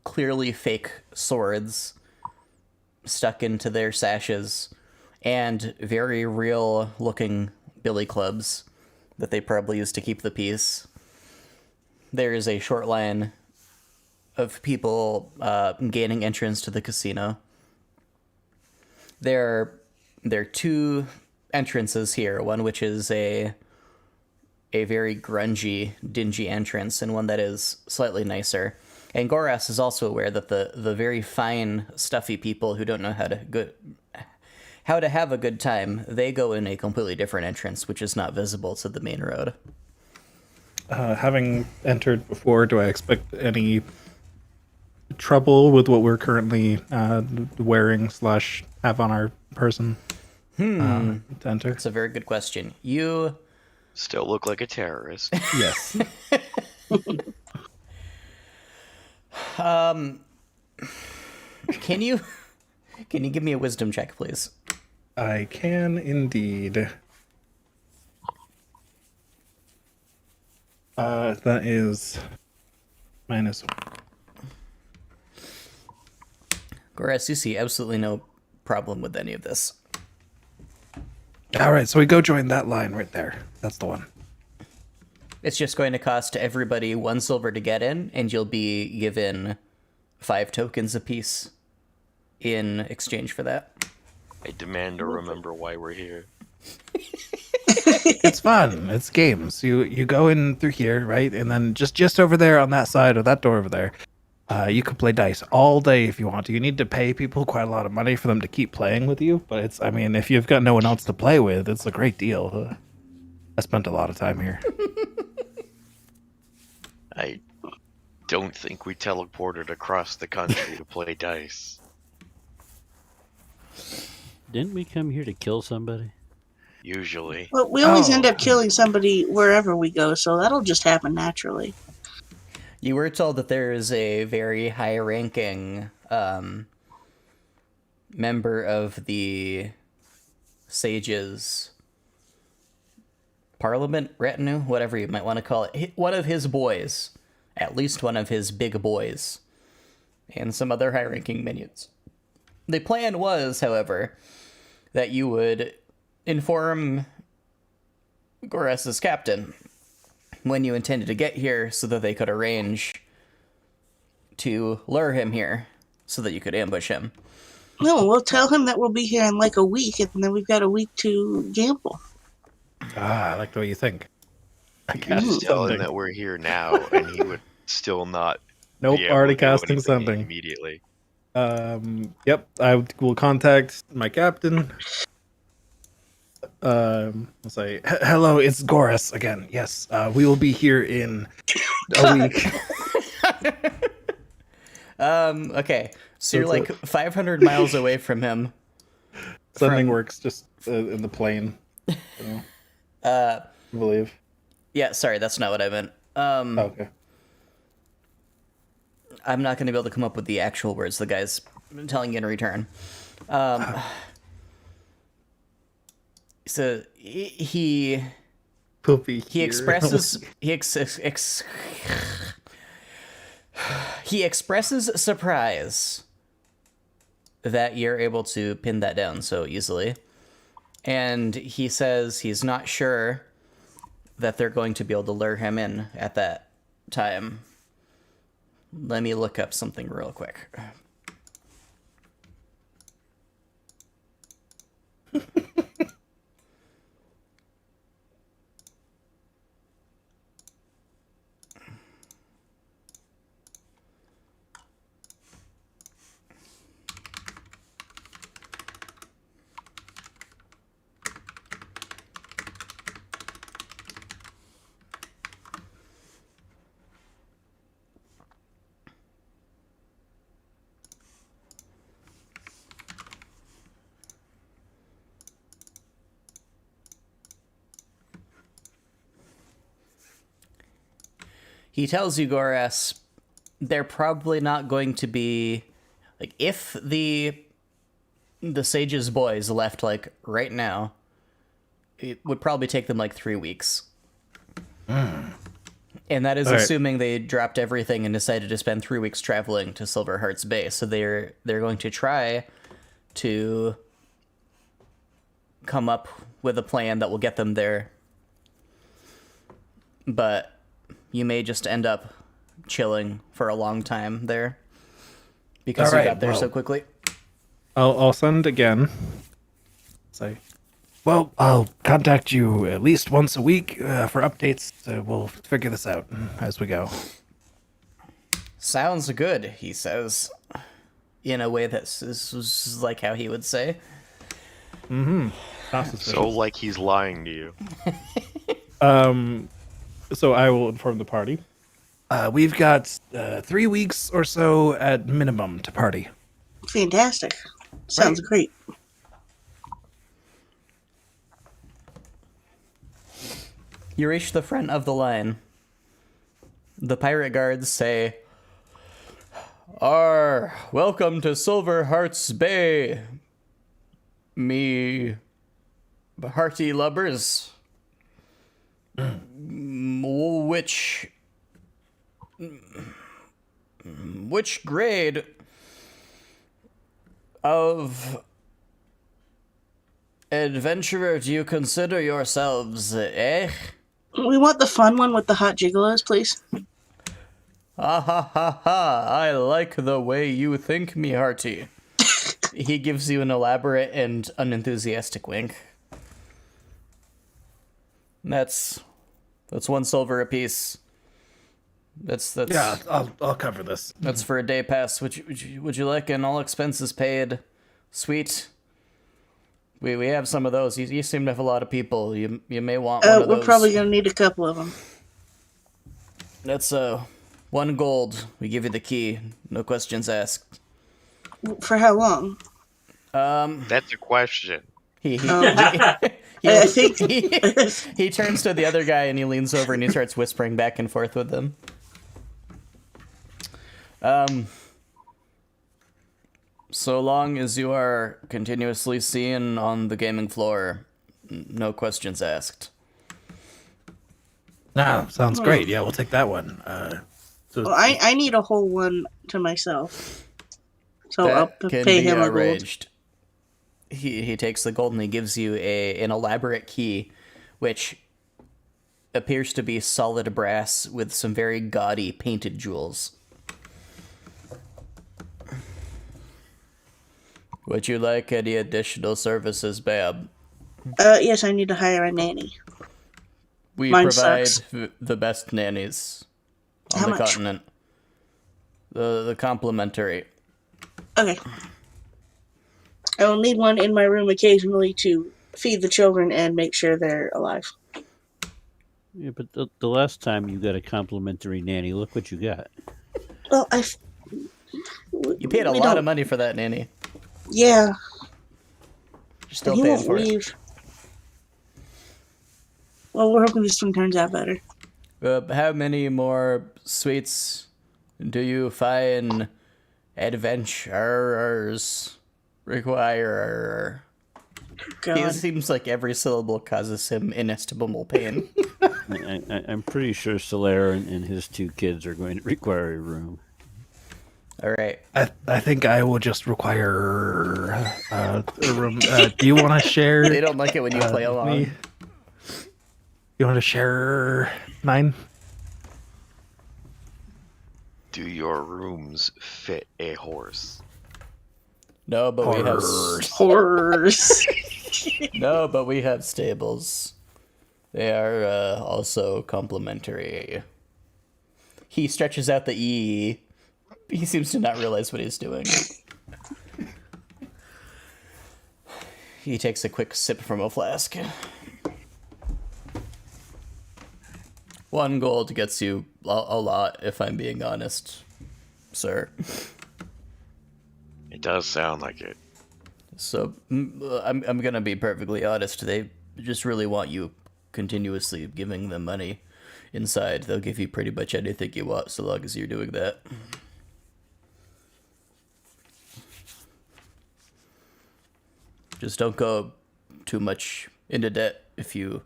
Speaker 1: clearly fake swords stuck into their sashes and very real looking billy clubs that they probably use to keep the peace. There is a short line of people gaining entrance to the casino. There are two entrances here, one which is a very grungy, dingy entrance, and one that is slightly nicer. And Goras is also aware that the very fine, stuffy people who don't know how to have a good time, they go in a completely different entrance, which is not visible to the main road.
Speaker 5: Having entered before, do I expect any trouble with what we're currently wearing / have on our person to enter?
Speaker 1: It's a very good question. You
Speaker 4: Still look like a terrorist.
Speaker 5: Yes.
Speaker 1: can you give me a wisdom check, please?
Speaker 5: I can indeed. That is -1.
Speaker 1: Goras, you see absolutely no problem with any of this.
Speaker 5: All right, so we go join that line right there. That's the one.
Speaker 1: It's just going to cost everybody 1 silver to get in, and you'll be given 5 tokens apiece in exchange for that.
Speaker 4: I demand to remember why we're here.
Speaker 5: It's fun. It's games. You go in through here, right, and then just over there on that side of that door over there, you can play dice all day if you want to. You need to pay people quite a lot of money for them to keep playing with you, but I mean, if you've got no one else to play with, it's a great deal. I spent a lot of time here.
Speaker 4: I don't think we teleported across the country to play dice.
Speaker 3: Didn't we come here to kill somebody?
Speaker 4: Usually.
Speaker 2: Well, we always end
Speaker 5: Oh.
Speaker 2: up killing somebody wherever we go, so that'll just happen naturally.
Speaker 1: You were told that there is a very high-ranking member of the Sage's Parliament retinue, whatever you might want to call it. One of his boys, at least one of his big boys, and some other high-ranking minions. The plan was, however, that you would inform Goras's captain when you intended to get here so that they could arrange to lure him here so that you could ambush him.
Speaker 2: No, we'll tell him that we'll be here in like a week, and then we've got a week to gamble.
Speaker 5: I like the way you think. I
Speaker 4: You
Speaker 5: cast
Speaker 4: just tell him
Speaker 5: something.
Speaker 4: that we're here now, and he would still not
Speaker 5: Nope,
Speaker 4: be able
Speaker 5: already
Speaker 4: to do
Speaker 5: casting
Speaker 4: anything
Speaker 5: something.
Speaker 4: immediately.
Speaker 5: Yep, I will contact my captain. I'll say, hello, it's Goras again. Yes, we will be here in a week.
Speaker 1: Okay, so you're
Speaker 5: That's
Speaker 1: like 500 miles away from him.
Speaker 5: Something works just in the plane. You know, I believe.
Speaker 1: Yeah, sorry, that's not what I meant.
Speaker 5: Okay.
Speaker 1: I'm not going to be able to come up with the actual words the guy's telling you in return. So he
Speaker 5: We'll be
Speaker 1: he
Speaker 5: here.
Speaker 1: expresses he expresses surprise that you're able to pin that down so easily, and he says he's not sure that they're going to be able to lure him in at that time. Let me look up something real quick. He tells you, Goras, they're probably not going to be like, if the Sage's boys left like right now, it would probably take them like 3 weeks. And that is
Speaker 5: All right.
Speaker 1: assuming they dropped everything and decided to spend 3 weeks traveling to Silverheart's base. So they're going to try to come up with a plan that will get them there. But you may just end up chilling for a long time there because you
Speaker 5: All right,
Speaker 1: got there
Speaker 5: well.
Speaker 1: so quickly.
Speaker 5: I'll send again. Say, well, I'll contact you at least once a week for updates. We'll figure this out as we go.
Speaker 1: Sounds good, he says, in a way that this was like how he would say.
Speaker 5: Not suspicious.
Speaker 4: So, like, he's lying to you.
Speaker 5: So I will inform the party. We've got 3 weeks or so at minimum to party.
Speaker 2: Fantastic. Sounds great.
Speaker 1: You reach the front of the line. The pirate guards say, welcome to Silverheart's Bay, me hearty lubbers. Which grade of adventurer do you consider yourselves, eh?
Speaker 2: We want the fun one with the hot gigolos, please.
Speaker 1: Ha ha ha ha, I like the way you think, me hearty. He gives you an elaborate and unenthusiastic wink. That's 1 silver apiece. That's
Speaker 5: Yeah, I'll cover this.
Speaker 1: That's for a day pass. Would you like an all expenses paid suite? We have some of those. You seem to have a lot of people. You may want one of those.
Speaker 2: We're probably gonna need a couple of them.
Speaker 1: That's 1 gold. We give you the key. No questions asked.
Speaker 2: For how long?
Speaker 4: That's a question.
Speaker 1: He
Speaker 2: I think
Speaker 1: he turns to the other guy and he leans over and he starts whispering back and forth with them. So long as you are continuously seen on the gaming floor, no questions asked.
Speaker 5: No, sounds great. Yeah, we'll take that one.
Speaker 2: well, I need a whole one to myself. So I'll
Speaker 1: That can
Speaker 2: pay
Speaker 1: be
Speaker 2: him a gold.
Speaker 1: arranged. He takes the gold and he gives you an elaborate key, which appears to be solid brass with some very gaudy painted jewels. Would you like any additional services, Bab?
Speaker 2: Yes, I need to hire a nanny.
Speaker 1: We
Speaker 2: Mine
Speaker 1: provide
Speaker 2: sucks.
Speaker 1: the best nannies on
Speaker 2: How
Speaker 1: the
Speaker 2: much?
Speaker 1: continent. The complimentary.
Speaker 2: Okay. I will need one in my room occasionally to feed the children and make sure they're alive.
Speaker 3: Yeah, but the last time you got a complimentary nanny, look what you got.
Speaker 2: Well,
Speaker 1: You paid a lot of money for that nanny.
Speaker 2: Yeah,
Speaker 1: You're still
Speaker 2: he
Speaker 1: paying
Speaker 2: won't
Speaker 1: for it.
Speaker 2: leave. Well, we're hoping this one turns out better.
Speaker 1: How many more suites do you find adventurers require? He
Speaker 2: God.
Speaker 1: seems like every syllable causes him inestimable pain.
Speaker 3: I'm pretty sure Solaire and his 2 kids are going to require a room.
Speaker 1: All right.
Speaker 5: I think I will just require a room. Do you want to share?
Speaker 1: They don't like it when you play along.
Speaker 5: me? You want to share 9?
Speaker 4: Do your rooms fit a horse?
Speaker 1: No, but we have
Speaker 2: Horrors.
Speaker 1: no, but we have stables. They are also complimentary. He stretches out the E. He seems to not realize what he's doing. He takes a quick sip from a flask. 1 gold gets you a lot, if I'm being honest, sir.
Speaker 4: It does sound like it.
Speaker 1: So I'm gonna be perfectly honest. They just really want you continuously giving them money inside. They'll give you pretty much anything you want, so long as you're doing that. Just don't go too much into debt, if you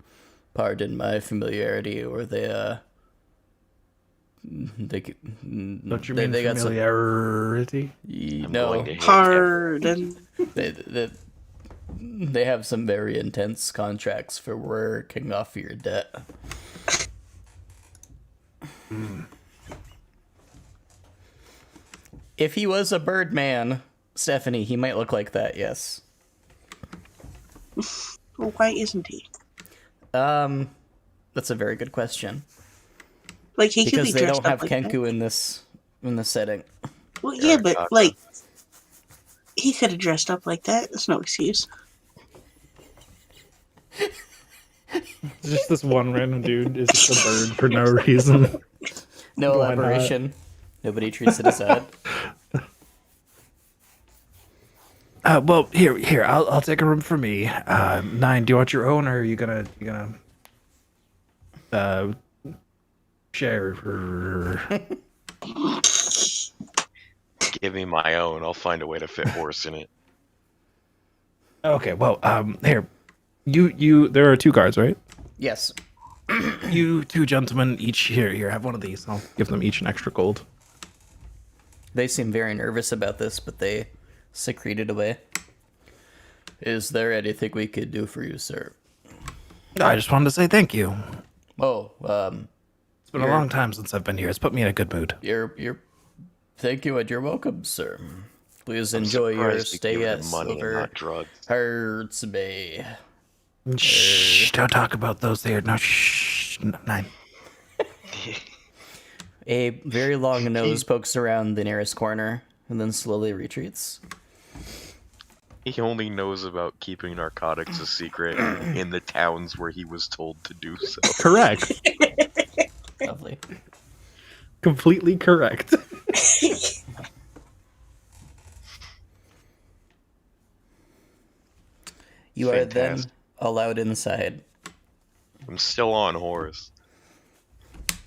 Speaker 1: pardon my familiarity, or they
Speaker 5: Don't you
Speaker 1: they,
Speaker 5: mean
Speaker 1: they got some
Speaker 5: familiarity?
Speaker 4: I'm
Speaker 1: no
Speaker 4: going to hit
Speaker 2: Pardon.
Speaker 1: they have some very intense contracts for working off your debt. If he was a Birdman, Stephanie, he might look like that, yes.
Speaker 2: Well, why isn't he?
Speaker 1: That's a very good question.
Speaker 2: Like, he could
Speaker 1: Because
Speaker 2: be
Speaker 1: they
Speaker 2: dressed
Speaker 1: don't have
Speaker 2: up like
Speaker 1: Kenku in this setting.
Speaker 2: that. Well,
Speaker 4: Yeah,
Speaker 2: yeah, but,
Speaker 4: gotcha.
Speaker 2: like, he could have dressed up like that. That's no excuse.
Speaker 5: Just this one random dude is just a bird for no reason.
Speaker 1: No
Speaker 5: Why not?
Speaker 1: elaboration. Nobody treats it as odd.
Speaker 5: Well, here, I'll take a room for me. 9, do you want your own, or are you gonna share?
Speaker 4: Give me my own. I'll find a way to fit horse in it.
Speaker 5: Okay, well, here, you. There are 2 cards, right?
Speaker 1: Yes.
Speaker 5: You 2 gentlemen each here. Have one of these. I'll give them each an extra gold.
Speaker 1: They seem very nervous about this, but they secreted away. Is there anything we could do for you, sir?
Speaker 5: I just wanted to say thank you.
Speaker 1: Oh,
Speaker 5: It's been a long time since I've been here. It's put me in a good mood.
Speaker 1: thank you and you're welcome, sir. Please enjoy your
Speaker 4: Surprised we
Speaker 1: stay
Speaker 4: give
Speaker 1: at
Speaker 4: him money and
Speaker 1: Silver
Speaker 4: not drugs.
Speaker 1: Hearts Bay.
Speaker 5: Shh, don't talk about those there. No, shh. Nine.
Speaker 1: A very long nose pokes around the nearest corner and then slowly retreats.
Speaker 4: He only knows about keeping narcotics a secret in the towns where he was told to do so.
Speaker 5: Correct.
Speaker 1: Lovely.
Speaker 5: Completely correct.
Speaker 1: You are then
Speaker 4: Fantastic.
Speaker 1: allowed inside.
Speaker 4: I'm still on horse.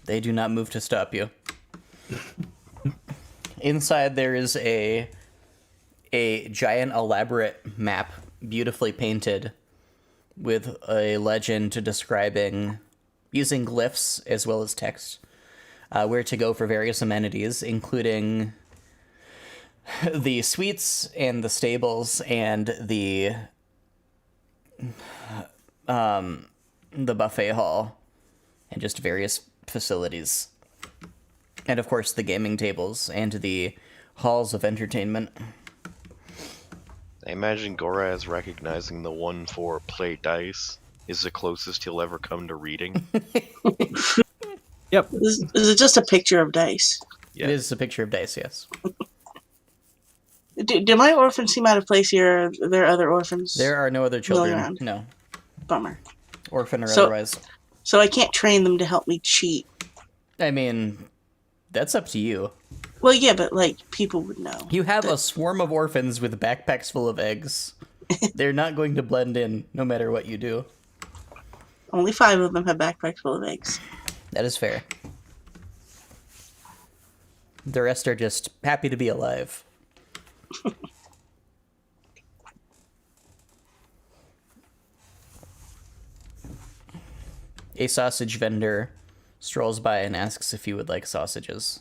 Speaker 1: They do not move to stop you. Inside there is a giant elaborate map, beautifully painted, with a legend describing, using glyphs as well as text, where to go for various amenities, including the suites and the stables and the buffet hall, and just various facilities. And of course the gaming tables and the halls of entertainment.
Speaker 4: I imagine Goraz recognizing the one for play dice is the closest he'll ever come to reading.
Speaker 5: Yep.
Speaker 2: Is it just a picture of dice?
Speaker 4: Yeah.
Speaker 1: It is a picture of dice, yes.
Speaker 2: Do my orphans seem out of place here? Are there other orphans?
Speaker 1: There are no other children.
Speaker 2: around.
Speaker 1: No.
Speaker 2: Bummer.
Speaker 1: Orphan or
Speaker 2: So-
Speaker 1: otherwise.
Speaker 2: So I can't train them to help me cheat.
Speaker 1: I mean, that's up to you.
Speaker 2: Well, yeah, but like people would know.
Speaker 1: You have a swarm of orphans with backpacks full of eggs. They're not going to blend in no matter what you do.
Speaker 2: Only 5 of them have backpacks full of eggs.
Speaker 1: That is fair. The rest are just happy to be alive. A sausage vendor strolls by and asks if you would like sausages.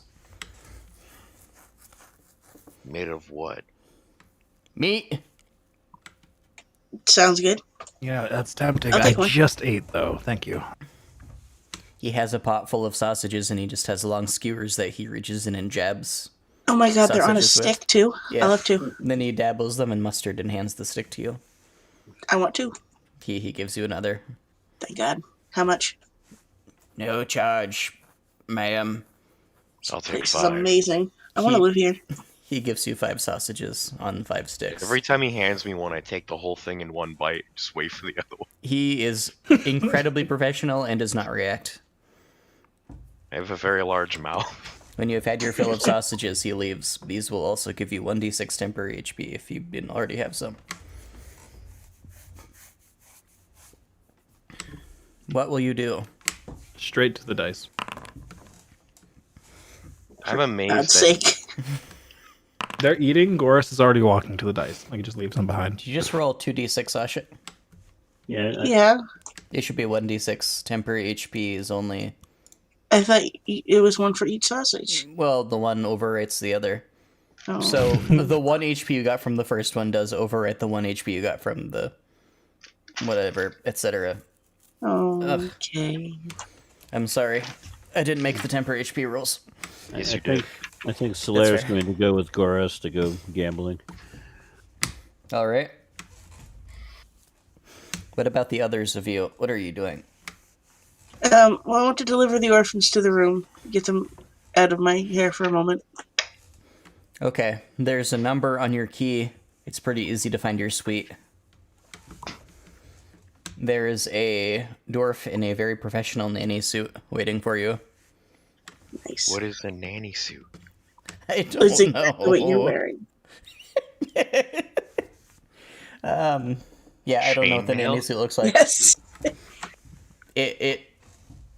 Speaker 4: Made of what?
Speaker 1: Meat!
Speaker 2: Sounds good.
Speaker 5: Yeah, that's tempting.
Speaker 2: I'll
Speaker 5: I
Speaker 2: take one.
Speaker 5: just ate, though. Thank you.
Speaker 1: He has a pot full of sausages and he just has long skewers that he reaches in and jabs.
Speaker 2: Oh my god, they're on a
Speaker 1: Sausages with-
Speaker 2: stick too.
Speaker 1: Yeah.
Speaker 2: I love to.
Speaker 1: Then he dabbles them in mustard and hands the stick to you.
Speaker 2: I want to.
Speaker 1: He gives you another.
Speaker 2: Thank God. How much?
Speaker 1: No charge, ma'am.
Speaker 4: I'll take
Speaker 2: This is
Speaker 4: 5.
Speaker 2: amazing. I want to
Speaker 1: He-
Speaker 2: live here.
Speaker 1: He gives you 5 sausages on 5 sticks.
Speaker 4: Every time he hands me one, I take the whole thing in one bite. Just wait for the other one.
Speaker 1: He is incredibly professional and does not react.
Speaker 4: I have a very large mouth.
Speaker 1: When you have had your fill of sausages, he leaves. These will also give you 1d6 temporary HP if you didn't already have some. What will you do?
Speaker 5: Straight to the dice.
Speaker 4: I'm
Speaker 2: God's
Speaker 4: amazed that
Speaker 2: sake.
Speaker 5: They're eating. Goris is already walking to the dice. Like, he just leaves them behind.
Speaker 1: Did you just roll 2d6, Sasha?
Speaker 3: Yeah,
Speaker 2: Yeah.
Speaker 1: It should be 1d6. Temporary HP is only...
Speaker 2: I thought it was one for each sausage.
Speaker 1: Well, the one overwrites the other.
Speaker 2: Oh.
Speaker 1: So the 1 HP you got from the first one does overwrite the 1 HP you got from the whatever, etc.
Speaker 2: Okay.
Speaker 1: I'm sorry. I didn't make the temporary HP rules.
Speaker 4: Yes,
Speaker 3: I
Speaker 4: you did.
Speaker 3: think I think Solaire's
Speaker 1: fair.
Speaker 3: going to go with Goras to go gambling.
Speaker 1: All right. What about the others of you? What are you doing?
Speaker 2: Well, I want to deliver the orphans to the room. Get them out of my hair for a moment.
Speaker 1: Okay, there's a number on your key. It's pretty easy to find your suite. There is a dwarf in a very professional nanny suit waiting for you.
Speaker 2: Nice.
Speaker 4: What is a nanny suit?
Speaker 1: I don't
Speaker 2: It's
Speaker 1: know.
Speaker 2: exactly what you're wearing.
Speaker 1: Yeah, I don't know what the
Speaker 4: Chainmail?
Speaker 1: nanny suit looks like.
Speaker 2: Yes.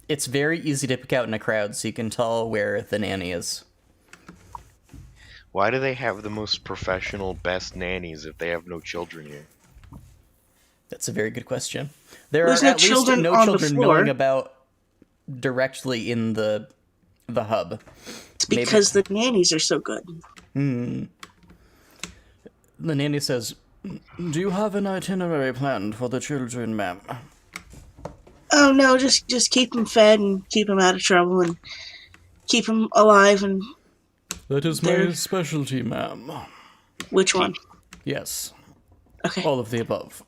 Speaker 1: It's very easy to pick out in a crowd, so you can tell where the nanny is.
Speaker 4: Why do they have the most professional, best nannies if they have no children here?
Speaker 1: That's a very good question. There
Speaker 2: There's
Speaker 1: are
Speaker 2: no
Speaker 1: at least
Speaker 2: children
Speaker 1: no
Speaker 2: on the
Speaker 1: children
Speaker 2: floor.
Speaker 1: milling about directly in the hub.
Speaker 2: It's because the nannies are so good.
Speaker 1: the nanny says, "Do you have an itinerary planned for the children, ma'am?"
Speaker 2: Oh no, just keep them fed and keep them out of trouble and keep them alive. And
Speaker 1: That is
Speaker 2: There-
Speaker 1: my specialty, ma'am.
Speaker 2: which one?
Speaker 1: Yes,
Speaker 2: Okay.
Speaker 1: all of the above.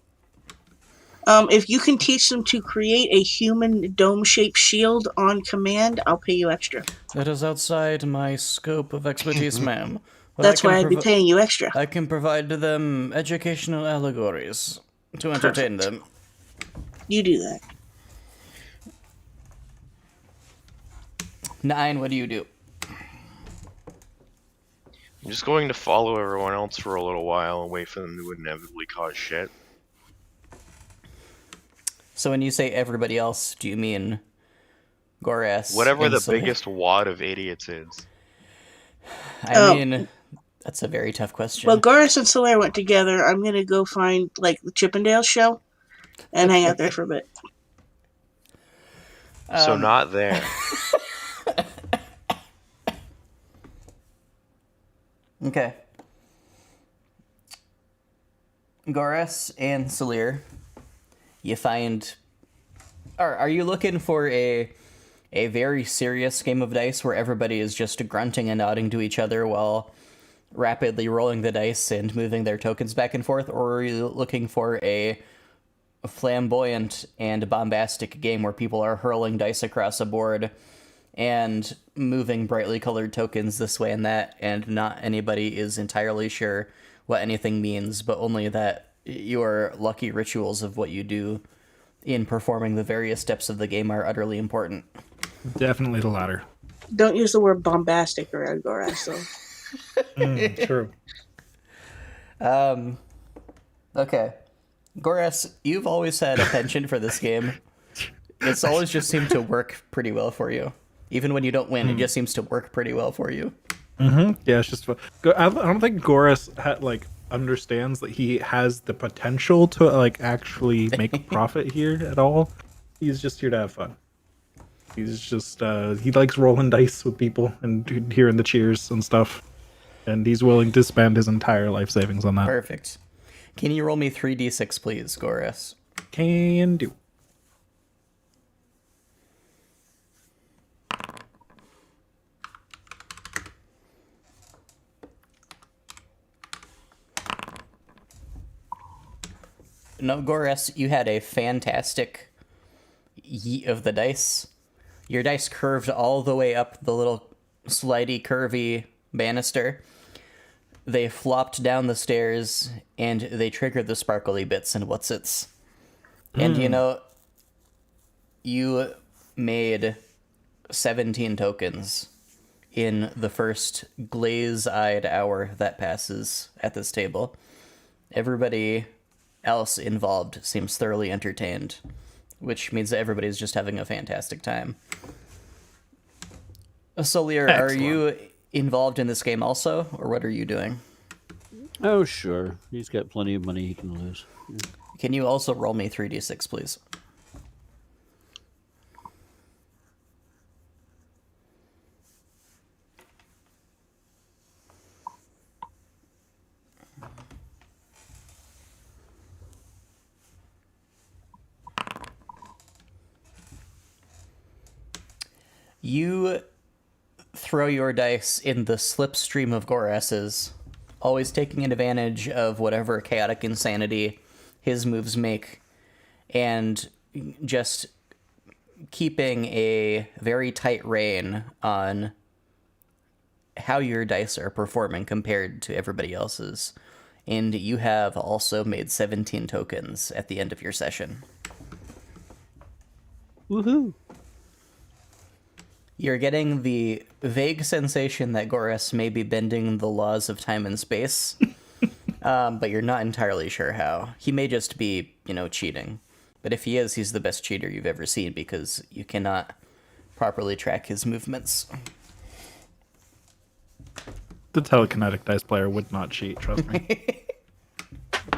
Speaker 2: If you can teach them to create a human dome-shaped shield on command, I'll pay you extra.
Speaker 1: That is outside my scope of expertise, ma'am. But
Speaker 2: That's
Speaker 1: I
Speaker 2: why
Speaker 1: can
Speaker 2: I'd be paying you extra.
Speaker 1: I can provide them educational allegories to entertain
Speaker 2: Perfect.
Speaker 1: them.
Speaker 2: You do that.
Speaker 1: 9, what do you do?
Speaker 4: I'm just going to follow everyone else for a little while and wait for them to inevitably cause shit.
Speaker 1: So when you say everybody else, do you mean Goras?
Speaker 4: Whatever
Speaker 1: and
Speaker 4: the
Speaker 1: Celia?
Speaker 4: biggest wad of idiots is.
Speaker 1: I mean, that's a very tough question.
Speaker 2: Well, Goris and Solaire went together. I'm gonna go find like the Chippendale show and hang out there for a bit.
Speaker 4: So not there.
Speaker 1: Okay. Goras and Celir, you find... Are you looking for a very serious game of dice where everybody is just grunting and nodding to each other while rapidly rolling the dice and moving their tokens back and forth? Or are you looking for a flamboyant and bombastic game where people are hurling dice across a board and moving brightly colored tokens this way and that, and not anybody is entirely sure what anything means, but only that your lucky rituals of what you do in performing the various steps of the game are utterly important?
Speaker 5: Definitely the latter.
Speaker 2: Don't use the word bombastic around Goras, though.
Speaker 5: True.
Speaker 1: Okay. Goras, you've always had a penchant for this game. It's always just seemed to work pretty well for you. Even when you don't win, it just seems to work pretty well for you.
Speaker 5: Yeah, it's just. I don't think Goras understands that he has the potential to actually make a profit here at all. He's just here to have fun. He's just he likes rolling dice with people and hearing the cheers and stuff, and he's willing to spend his entire life savings on that.
Speaker 1: Perfect. Can you roll me 3d6, please, Goras?
Speaker 5: Can do.
Speaker 1: No, Goras, you had a fantastic yeet of the dice. Your dice curved all the way up the little slidey, curvy banister. They flopped down the stairs, and they triggered the sparkly bits and what's-its. And, you know, you made 17 tokens in the first glaze-eyed hour that passes at this table. Everybody else involved seems thoroughly entertained, which means that everybody's just having a fantastic time. Solier, are you involved in this game also, or what are you doing?
Speaker 3: Oh, sure. He's got plenty of money he can lose.
Speaker 1: Can you also roll me 3d6, please? You throw your dice in the slipstream of Goras's, always taking advantage of whatever chaotic insanity his moves make, and just keeping a very tight rein on how your dice are performing compared to everybody else's. And you have also made 17 tokens at the end of your session.
Speaker 3: Woohoo!
Speaker 1: You're getting the vague sensation that Goras may be bending the laws of time and space, but you're not entirely sure how. He may just be, cheating. But if he is, he's the best cheater you've ever seen because you cannot properly track his movements.
Speaker 5: The telekinetic dice player would not cheat, trust me.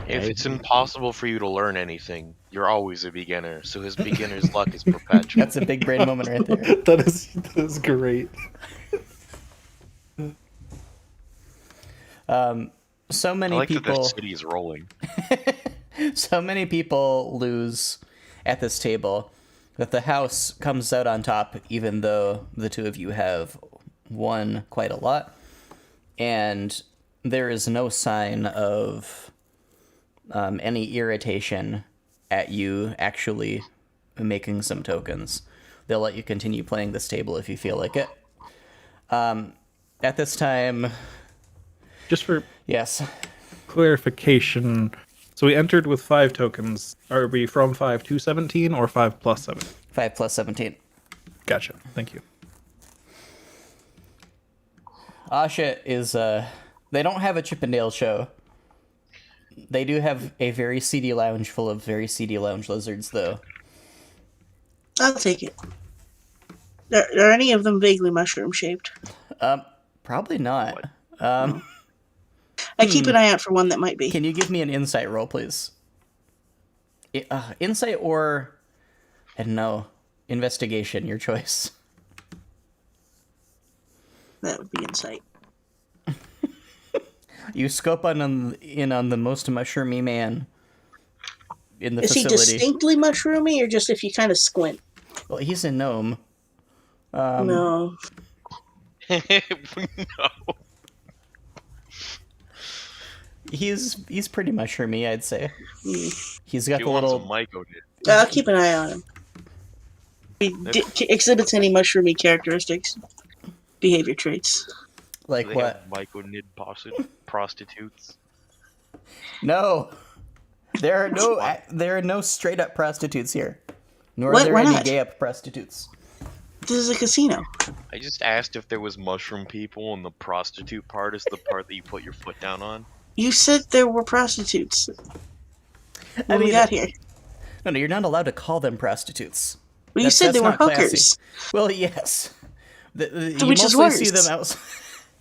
Speaker 4: If it's impossible for you to learn anything, you're always a beginner, so his beginner's luck is perpetual.
Speaker 1: That's a big brain moment right there.
Speaker 5: that is great.
Speaker 1: so
Speaker 4: I
Speaker 1: many
Speaker 4: like that the
Speaker 1: people
Speaker 4: city is rolling.
Speaker 1: so many people lose at this table that the house comes out on top, even though the two of you have won quite a lot. And there is no sign of any irritation at you actually making some tokens. They'll let you continue playing this table if you feel like it. At this time,
Speaker 5: Just for
Speaker 1: yes.
Speaker 5: clarification, so we entered with 5 tokens. Are we from 5 to 17 or 5 plus 7?
Speaker 1: 5 plus 17.
Speaker 5: Gotcha. Thank you.
Speaker 1: Asha is, they don't have a Chippendale show. They do have a very seedy lounge full of very seedy lounge lizards, though.
Speaker 2: I'll take it. Are any of them vaguely mushroom shaped?
Speaker 1: Probably not.
Speaker 2: I keep an eye out for one that might be.
Speaker 1: Can you give me an insight roll, please? Insight or, I don't know, investigation, your choice.
Speaker 2: That would be insight.
Speaker 1: You scope in on the most mushroomy man in the
Speaker 2: Is he
Speaker 1: facility.
Speaker 2: distinctly mushroomy, or just if you kind of squint?
Speaker 1: Well, he's a gnome.
Speaker 2: No.
Speaker 4: No.
Speaker 1: He's pretty mushroomy, I'd say. He's got
Speaker 4: He
Speaker 1: the
Speaker 4: wants
Speaker 1: little
Speaker 4: a Myco knit.
Speaker 2: I'll keep an eye on him. He exhibits any mushroomy characteristics, behavior traits.
Speaker 1: like
Speaker 4: They
Speaker 1: what?
Speaker 4: have Myco knit prostitutes.
Speaker 1: No, there are no straight up prostitutes here, nor
Speaker 2: What?
Speaker 1: are there
Speaker 2: Why
Speaker 1: any
Speaker 2: not?
Speaker 1: gay up prostitutes.
Speaker 2: This is a casino.
Speaker 4: I just asked if there was mushroom people, and the prostitute part is the part that you put your foot down on.
Speaker 2: You said there were prostitutes when we
Speaker 1: mean,
Speaker 2: got here.
Speaker 1: No, you're not allowed to call them prostitutes.
Speaker 2: Well, you said they were
Speaker 1: not classy.
Speaker 2: hookers.
Speaker 1: Well, yes. You
Speaker 2: Which is
Speaker 1: mostly see
Speaker 2: worse.
Speaker 1: them out.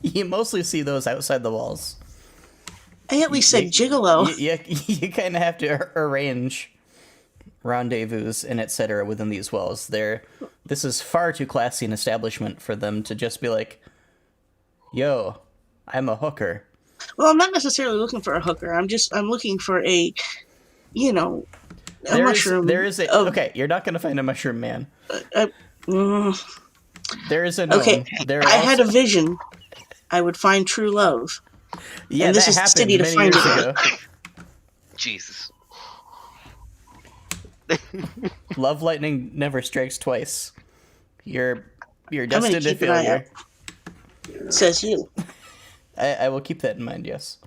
Speaker 1: You mostly see those outside the walls.
Speaker 2: I at least said gigolo.
Speaker 1: You kind of have to arrange rendezvous and etc. within these walls. This is far too classy an establishment for them to just be like, "Yo, I'm a hooker."
Speaker 2: Well, I'm not necessarily looking for a hooker. I'm looking for a mushroom.
Speaker 1: Okay, you're not gonna find a mushroom man. There is a gnome.
Speaker 2: Okay, I had a vision. I would find true love.
Speaker 1: Yeah,
Speaker 2: and this
Speaker 1: that
Speaker 2: is the
Speaker 1: happened
Speaker 2: city to
Speaker 1: many
Speaker 2: find
Speaker 1: years
Speaker 2: it.
Speaker 1: ago.
Speaker 4: Jesus.
Speaker 1: Love lightning never strikes twice. You're
Speaker 2: gonna
Speaker 1: destined to
Speaker 2: keep an eye
Speaker 1: failure.
Speaker 2: Says you.
Speaker 1: I will keep that in mind. Yes,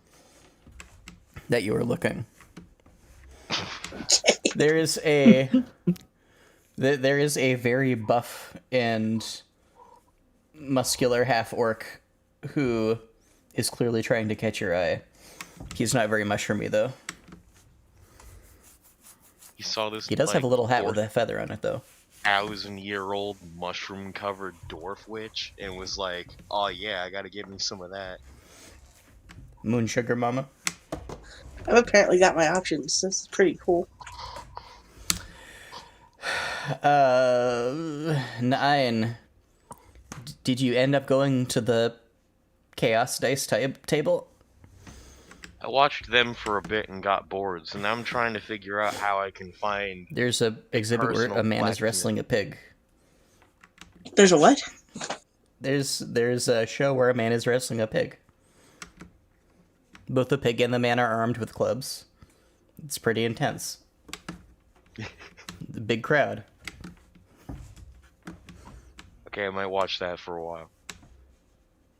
Speaker 1: that you are looking. There is a very buff and muscular half orc who is clearly trying to catch your eye. He's not very mushroomy though.
Speaker 4: You saw this.
Speaker 1: He does have a little hat with a feather on it though.
Speaker 4: 1,000-year-old mushroom-covered dwarf witch, and was like, "Oh yeah, I gotta give me some of that."
Speaker 1: Moon sugar mama.
Speaker 2: I've apparently got my options. This is pretty cool.
Speaker 1: 9. Did you end up going to the chaos dice table?
Speaker 4: I watched them for a bit and got bored, so now I'm trying to figure out how I can find.
Speaker 1: There's a exhibit where
Speaker 4: Personal
Speaker 1: a man is
Speaker 4: blackmail.
Speaker 1: wrestling a pig.
Speaker 2: There's a what?
Speaker 1: There's a show where a man is wrestling a pig. Both the pig and the man are armed with clubs. It's pretty intense. The big crowd.
Speaker 4: Okay, I might watch that for a while.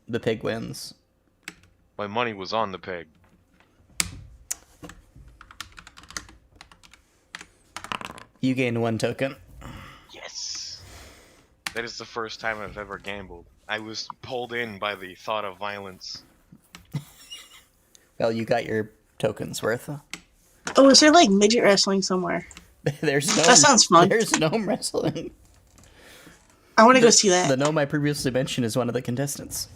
Speaker 1: The pig wins.
Speaker 4: My money was on the pig.
Speaker 1: You gain 1 token.
Speaker 4: Yes. That is the first time I've ever gambled. I was pulled in by the thought of violence.
Speaker 1: Well, you got your tokens worth.
Speaker 2: Oh, is there like midget wrestling somewhere?
Speaker 1: There's gnome,
Speaker 2: That sounds fun.
Speaker 1: There's gnome wrestling.
Speaker 2: I want to go see that.
Speaker 1: The gnome I previously mentioned is one of the contestants.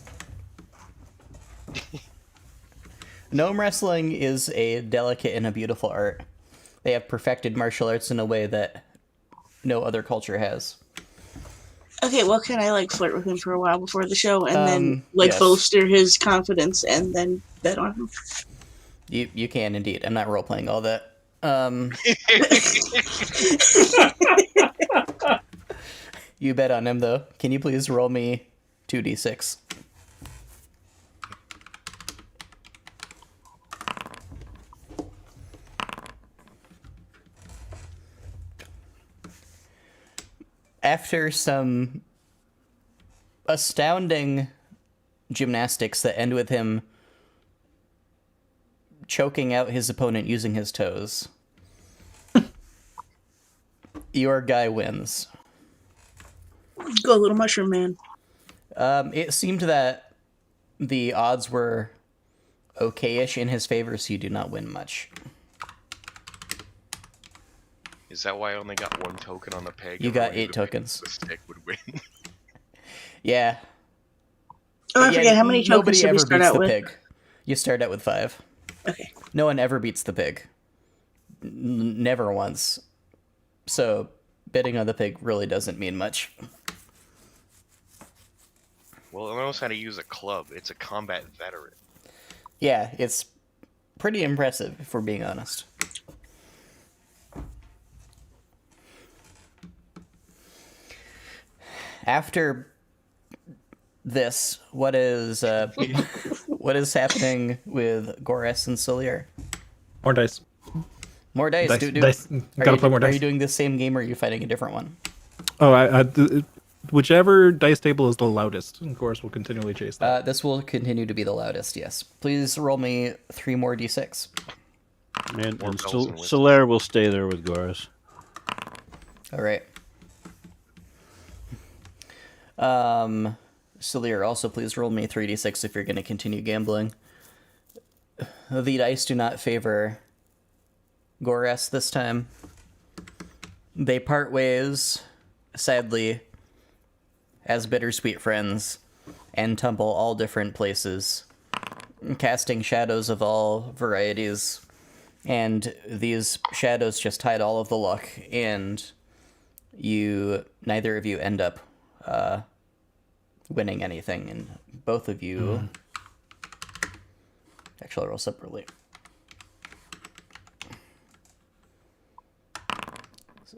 Speaker 1: Gnome wrestling is a delicate and a beautiful art. They have perfected martial arts in a way that no other culture has.
Speaker 2: Okay, well, can I like flirt with him for a while before the show, and then
Speaker 1: yes.
Speaker 2: bolster his confidence, and then bet on him?
Speaker 1: You can indeed. I'm not role playing all that. You bet on him though. Can you please roll me 2d6? After some astounding gymnastics that end with him choking out his opponent using his toes, your guy wins.
Speaker 2: Go, little mushroom man.
Speaker 1: It seemed that the odds were okay-ish in his favor, so you do not win much.
Speaker 4: Is that why I only got 1 token on the peg?
Speaker 1: You got
Speaker 4: Everyone
Speaker 1: 8
Speaker 4: who
Speaker 1: tokens.
Speaker 4: The stick would win.
Speaker 1: Yeah.
Speaker 2: Oh, I
Speaker 1: Yeah,
Speaker 2: forget, how many tokens
Speaker 1: nobody
Speaker 2: did we
Speaker 1: ever
Speaker 2: start
Speaker 1: beats
Speaker 2: out
Speaker 1: the
Speaker 2: with?
Speaker 1: pig. You start out with 5.
Speaker 2: Okay.
Speaker 1: No one ever beats the pig. Never once. So, bidding on the pig really doesn't mean much.
Speaker 4: Well, it knows how to use a club. It's a combat veteran.
Speaker 1: Yeah, it's pretty impressive, if we're being honest. After this, what is what is happening with Goras and Solier?
Speaker 5: More dice.
Speaker 1: More dice.
Speaker 5: Dice.
Speaker 1: Do,
Speaker 5: Dice.
Speaker 1: are
Speaker 5: Gotta
Speaker 1: you,
Speaker 5: play more
Speaker 1: Are
Speaker 5: dice.
Speaker 1: you doing the same game, or are you fighting a different one?
Speaker 5: Oh, whichever dice table is the loudest, of course, will continually chase that.
Speaker 1: This will continue to be the loudest. Yes. Please roll me 3 more d6.
Speaker 3: And
Speaker 4: More bells and whistles.
Speaker 3: Solaire will stay there with Goras.
Speaker 1: All right. Solier, also please roll me 3d6 if you're going to continue gambling. The dice do not favor Goras this time. They part ways, sadly, as bittersweet friends, and tumble all different places, casting shadows of all varieties. And these shadows just hide all of the luck, and neither of you end up winning anything, and both of you... Actually, I'll roll separately.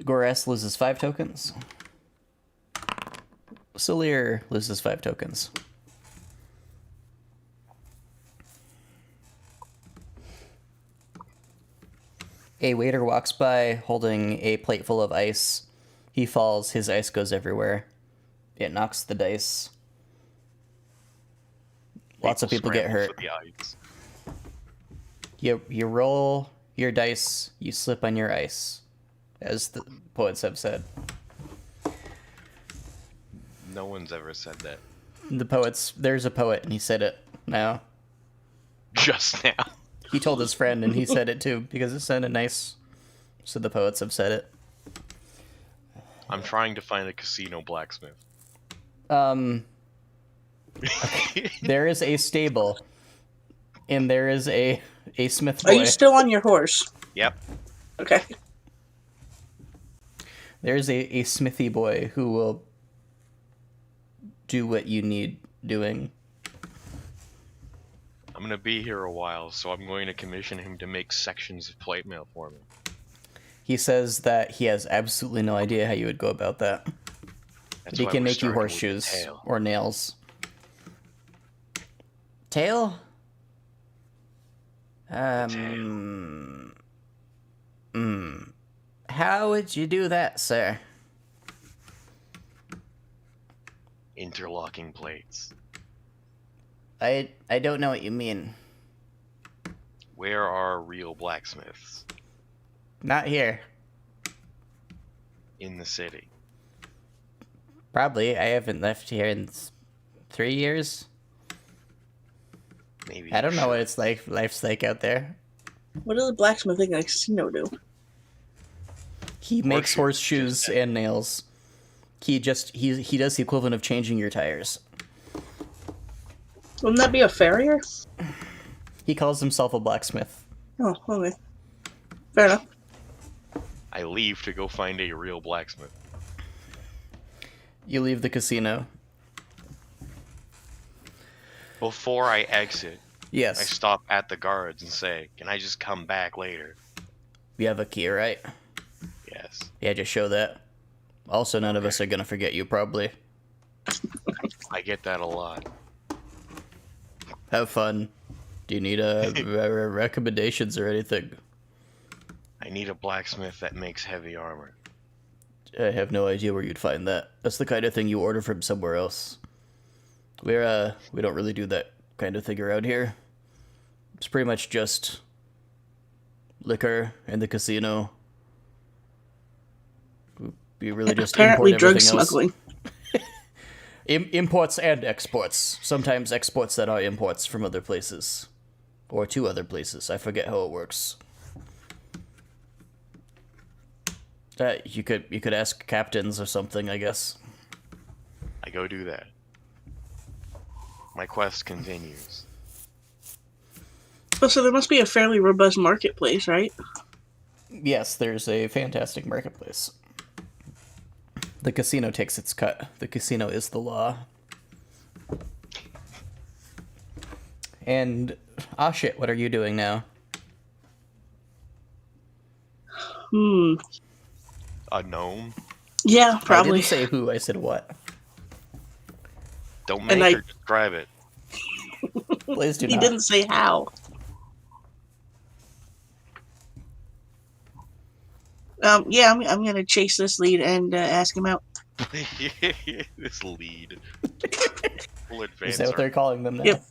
Speaker 1: Goras loses 5 tokens. Solier loses 5 tokens. A waiter walks by holding a plate full of ice. He falls, his ice goes everywhere. It knocks the dice. Lots of people get
Speaker 4: scramble
Speaker 1: hurt.
Speaker 4: for the ice.
Speaker 1: You roll your dice, you slip on your ice, as the poets have said.
Speaker 4: No one's ever said that.
Speaker 1: There's a poet, and he said it now.
Speaker 4: Just now.
Speaker 1: He told his friend, and he said it too, because it sounded nice. So the poets have said it.
Speaker 4: I'm trying to find a casino blacksmith.
Speaker 1: There is a stable, and there is a smith
Speaker 2: Are
Speaker 1: boy.
Speaker 2: you still on your horse?
Speaker 4: Yep.
Speaker 2: Okay.
Speaker 1: There's a smithy boy who will do what you need doing.
Speaker 4: I'm gonna be here a while, so I'm going to commission him to make sections of plate mail for me.
Speaker 1: He says that he has absolutely no idea how you would go about that.
Speaker 4: That's
Speaker 1: He
Speaker 4: why
Speaker 1: can
Speaker 4: we're
Speaker 1: make you
Speaker 4: starting with the
Speaker 1: horseshoes
Speaker 4: tail.
Speaker 1: or nails. Tail? How would you do that, sir?
Speaker 4: Interlocking plates.
Speaker 1: I don't know what you mean.
Speaker 4: Where are real blacksmiths?
Speaker 1: Not here.
Speaker 4: In the city.
Speaker 1: Probably. I haven't left here in 3 years.
Speaker 4: Maybe.
Speaker 1: I don't know what it's like. Life's like out there.
Speaker 2: What does a blacksmith in a casino do?
Speaker 1: He makes
Speaker 4: Horseshoes,
Speaker 1: horseshoes and nails. He does the equivalent of changing your tires.
Speaker 2: Wouldn't that be a farrier?
Speaker 1: He calls himself a blacksmith.
Speaker 2: Oh, okay. Fair enough.
Speaker 4: I leave to go find a real blacksmith.
Speaker 1: You leave the casino.
Speaker 4: Before I exit, I
Speaker 1: Yes.
Speaker 4: stop at the guards and say, "Can I just come back later?"
Speaker 1: You have a key, right?
Speaker 4: Yes.
Speaker 1: Yeah, just show that. Also, none of us are gonna forget you, probably.
Speaker 4: I get that a lot.
Speaker 1: Have fun. Do you need recommendations or anything?
Speaker 4: I need a blacksmith that makes heavy armor.
Speaker 1: I have no idea where you'd find that. That's the kind of thing you order from somewhere else. We don't really do that kind of thing around here. It's pretty much just liquor and the casino. We really just
Speaker 2: Apparently,
Speaker 1: import
Speaker 2: drug
Speaker 1: everything else.
Speaker 2: smuggling.
Speaker 1: Imports and exports. Sometimes exports that are imports from other places. Or to other places. I forget how it works. You could ask captains or something, I guess.
Speaker 4: I go do that. My quest continues.
Speaker 2: Oh, so there must be a fairly robust marketplace, right?
Speaker 1: Yes, there's a fantastic marketplace. The casino takes its cut. The casino is the law. And shit, what are you doing now?
Speaker 4: A gnome?
Speaker 2: Yeah,
Speaker 1: I
Speaker 2: probably.
Speaker 1: didn't say who, I said what.
Speaker 4: Don't make
Speaker 2: And
Speaker 4: her describe it.
Speaker 1: Please do
Speaker 2: He
Speaker 1: not.
Speaker 2: didn't say how. Yeah, I'm gonna chase this lead and ask him out.
Speaker 4: This lead. We'll
Speaker 1: Is
Speaker 4: advance
Speaker 1: that what
Speaker 4: our...
Speaker 1: they're calling them now?
Speaker 2: Yep.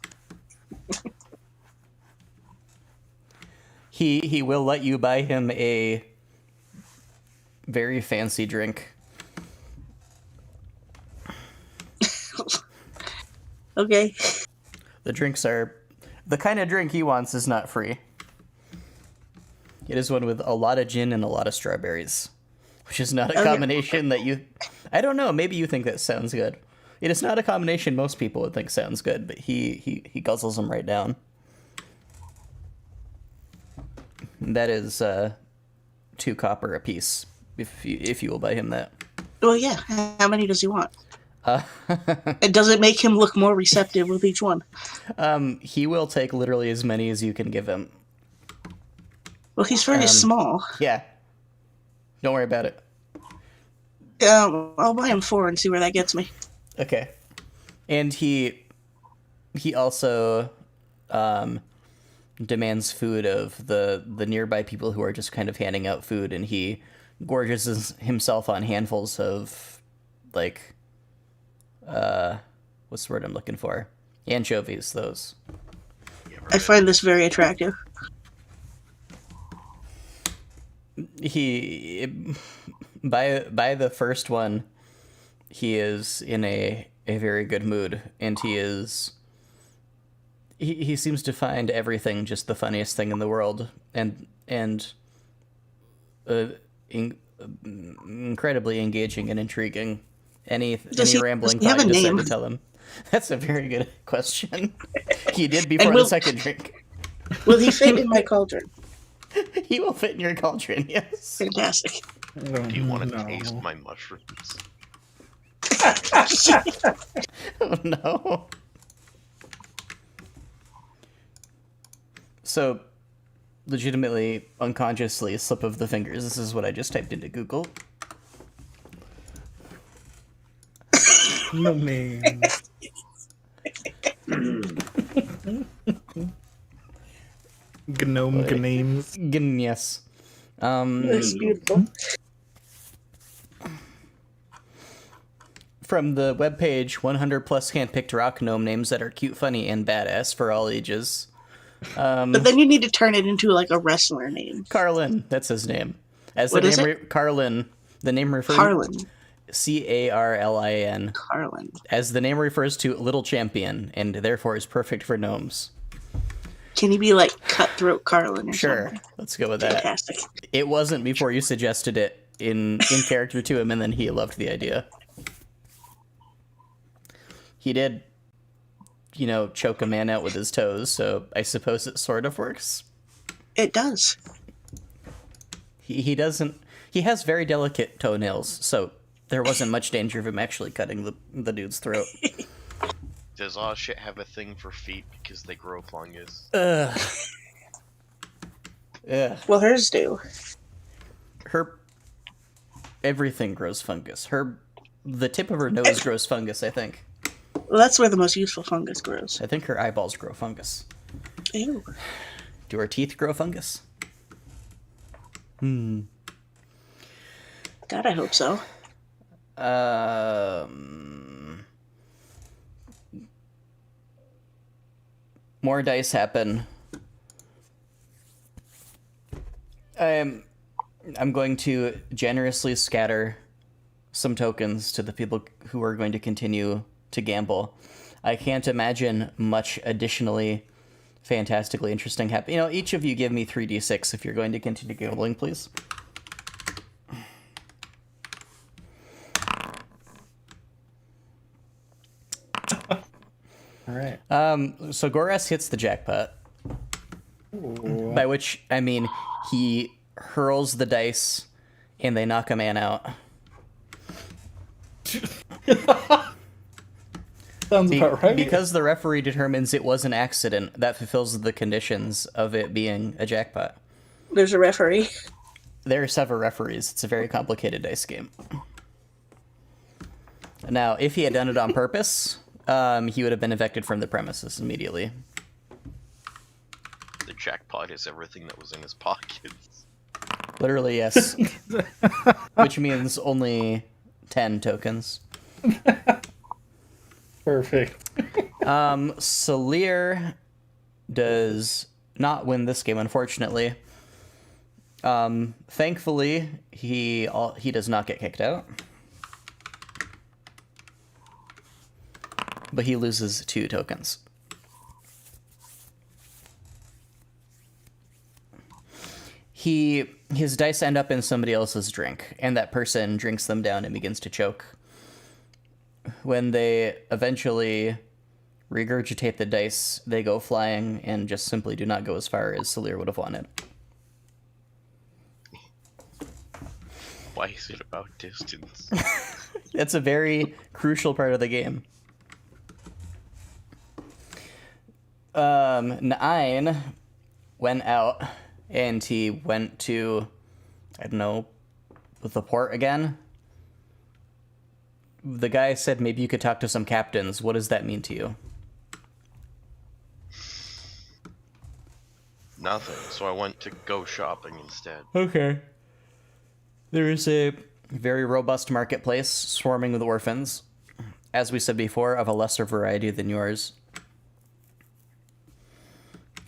Speaker 1: He will let you buy him a very fancy drink.
Speaker 2: Okay.
Speaker 1: The drinks are... The kind of drink he wants is not free. It is one with a lot of gin and a lot of strawberries. Which is not a
Speaker 2: Okay.
Speaker 1: combination that you... I don't know, maybe you think that sounds good. It is not a combination most people would think sounds good, but he guzzles them right down. That is 2 copper apiece, if you will buy him that.
Speaker 2: Well, yeah. How many does he want? And does it make him look more receptive with each one?
Speaker 1: He will take literally as many as you can give him.
Speaker 2: Well, he's very small.
Speaker 1: Yeah. Don't worry about it.
Speaker 2: I'll buy him 4 and see where that gets me.
Speaker 1: Okay. And he also demands food of the nearby people who are just kind of handing out food, and he gorges himself on handfuls of, like, what's the word I'm looking for? Anchovies, those.
Speaker 2: I find this very attractive.
Speaker 1: By the first one, he is in a very good mood, and he seems to find everything just the funniest thing in the world, and incredibly engaging and intriguing. Any rambling
Speaker 2: does he have
Speaker 1: thought you
Speaker 2: a
Speaker 1: decide
Speaker 2: name?
Speaker 1: to tell him? That's a very good question. He did before
Speaker 2: will-
Speaker 1: the second drink.
Speaker 2: Will he fit in my cauldron?
Speaker 1: He will fit in your cauldron, yes.
Speaker 2: Fantastic.
Speaker 4: Do you want to taste my mushrooms?
Speaker 1: Oh, no. So, legitimately, unconsciously, slip of the fingers. This is what I just typed into Google.
Speaker 5: No names. Gnome names.
Speaker 1: Yes.
Speaker 2: That's beautiful.
Speaker 1: From the webpage, 100 plus handpicked rock gnome names that are cute, funny, and badass for all ages.
Speaker 2: But then you need to turn it into like a wrestler name.
Speaker 1: Carlin, that's his name. As
Speaker 2: What
Speaker 1: the
Speaker 2: is
Speaker 1: name Carlin, the name refers
Speaker 2: Carlin.
Speaker 1: Carlin.
Speaker 2: Carlin.
Speaker 1: As the name refers to little champion, and therefore is perfect for gnomes.
Speaker 2: Can he be like Cutthroat Carlin or
Speaker 1: Sure,
Speaker 2: something?
Speaker 1: let's go with that.
Speaker 2: Fantastic.
Speaker 1: It wasn't before you suggested it in character to him, and then he loved the idea. He did, choke a man out with his toes, so I suppose it sort of works.
Speaker 2: It does.
Speaker 1: He doesn't... He has very delicate toenails, so there wasn't much danger of him actually cutting the dude's throat.
Speaker 4: Does all shit have a thing for feet because they grow fungus?
Speaker 1: Ugh. Ugh.
Speaker 2: Well, hers do.
Speaker 1: Her everything grows fungus. The tip of her nose grows fungus, I think.
Speaker 2: Well, that's where the most useful fungus grows.
Speaker 1: I think her eyeballs grow fungus.
Speaker 2: Ew.
Speaker 1: Do her teeth grow fungus?
Speaker 2: God, I hope so.
Speaker 1: More dice happen. I'm going to generously scatter some tokens to the people who are going to continue to gamble. I can't imagine much additionally fantastically interesting happen. You know, each of you give me 3d6 if you're going to continue gambling, please.
Speaker 5: All right.
Speaker 1: So Goras hits the jackpot.
Speaker 5: Ooh.
Speaker 1: By which I mean he hurls the dice and they knock a man out.
Speaker 5: Sounds about right.
Speaker 1: Because the referee determines it was an accident, that fulfills the conditions of it being a jackpot.
Speaker 2: There's a referee.
Speaker 1: There are several referees. It's a very complicated dice game. Now, if he had done it on purpose, he would have been evicted from the premises immediately.
Speaker 4: The jackpot is everything that was in his pockets.
Speaker 1: Literally, yes. Which means only 10 tokens.
Speaker 5: Perfect.
Speaker 1: Salir does not win this game, unfortunately. Thankfully, he does not get kicked out. But he loses 2 tokens. His dice end up in somebody else's drink, and that person drinks them down and begins to choke. When they eventually regurgitate the dice, they go flying and just simply do not go as far as Salir would have wanted.
Speaker 4: Why is it about distance?
Speaker 1: It's a very crucial part of the game. Nine went out and he went to, I don't know, the port again. The guy said maybe you could talk to some captains. What does that mean to you?
Speaker 4: Nothing. So I went to go shopping instead.
Speaker 1: Okay. There is a very robust marketplace swarming with orphans, as we said before, of a lesser variety than yours.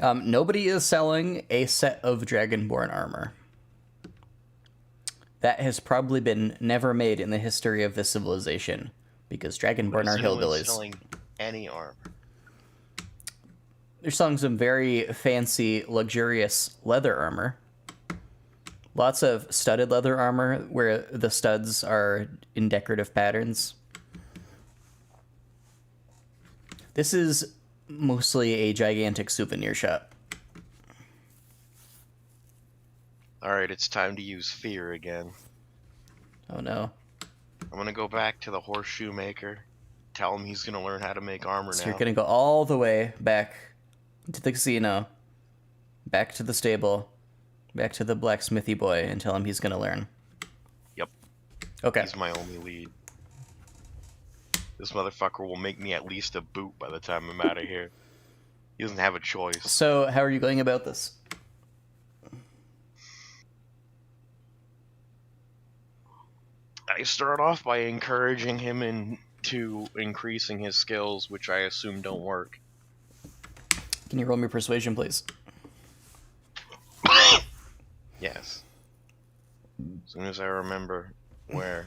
Speaker 1: Nobody is selling a set of Dragonborn armor. That has probably been never made in the history of this civilization, because Dragonborn are
Speaker 4: Is anyone
Speaker 1: hillbillies.
Speaker 4: selling any armor?
Speaker 1: They're selling some very fancy, luxurious leather armor. Lots of studded leather armor where the studs are in decorative patterns. This is mostly a gigantic souvenir shop.
Speaker 4: Alright, it's time to use fear again.
Speaker 1: Oh no.
Speaker 4: I'm gonna go back to the horseshoe maker, tell him he's gonna learn how to make armor
Speaker 1: So
Speaker 4: now.
Speaker 1: you're gonna go all the way back to the casino, back to the stable, back to the blacksmithy boy, and tell him he's gonna learn.
Speaker 4: Yep.
Speaker 1: Okay.
Speaker 4: He's my only lead. This motherfucker will make me at least a boot by the time I'm out of here. He doesn't have a choice.
Speaker 1: So how are you going about this?
Speaker 4: I start off by encouraging him into increasing his skills, which I assume don't work.
Speaker 1: Can you roll me persuasion, please?
Speaker 4: Yes. As soon as I remember where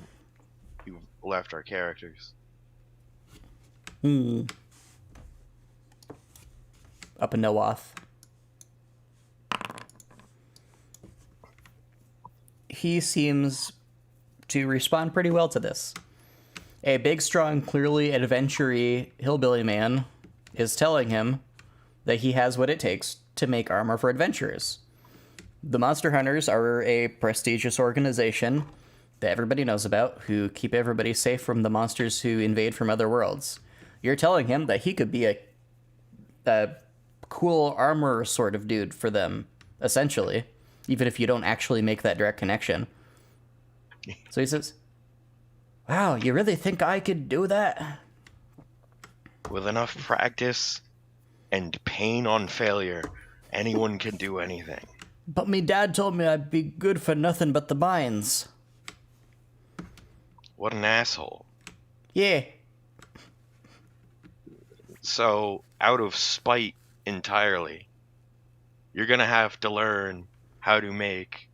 Speaker 4: you left our characters.
Speaker 1: Up in Nowath. He seems to respond pretty well to this. A big, strong, clearly adventure-y hillbilly man is telling him that he has what it takes to make armor for adventurers. The Monster Hunters are a prestigious organization that everybody knows about, who keep everybody safe from the monsters who invade from other worlds. you're telling him that he could be a cool armorer sort of dude for them, essentially, even if you don't actually make that direct connection. So he says, wow, you really think I could do that?
Speaker 4: With enough practice and pain on failure, anyone can do anything.
Speaker 1: But me dad told me I'd be good for nothing but the mines.
Speaker 4: What an asshole.
Speaker 1: Yeah.
Speaker 4: So, out of spite entirely, you're gonna have to learn how to make,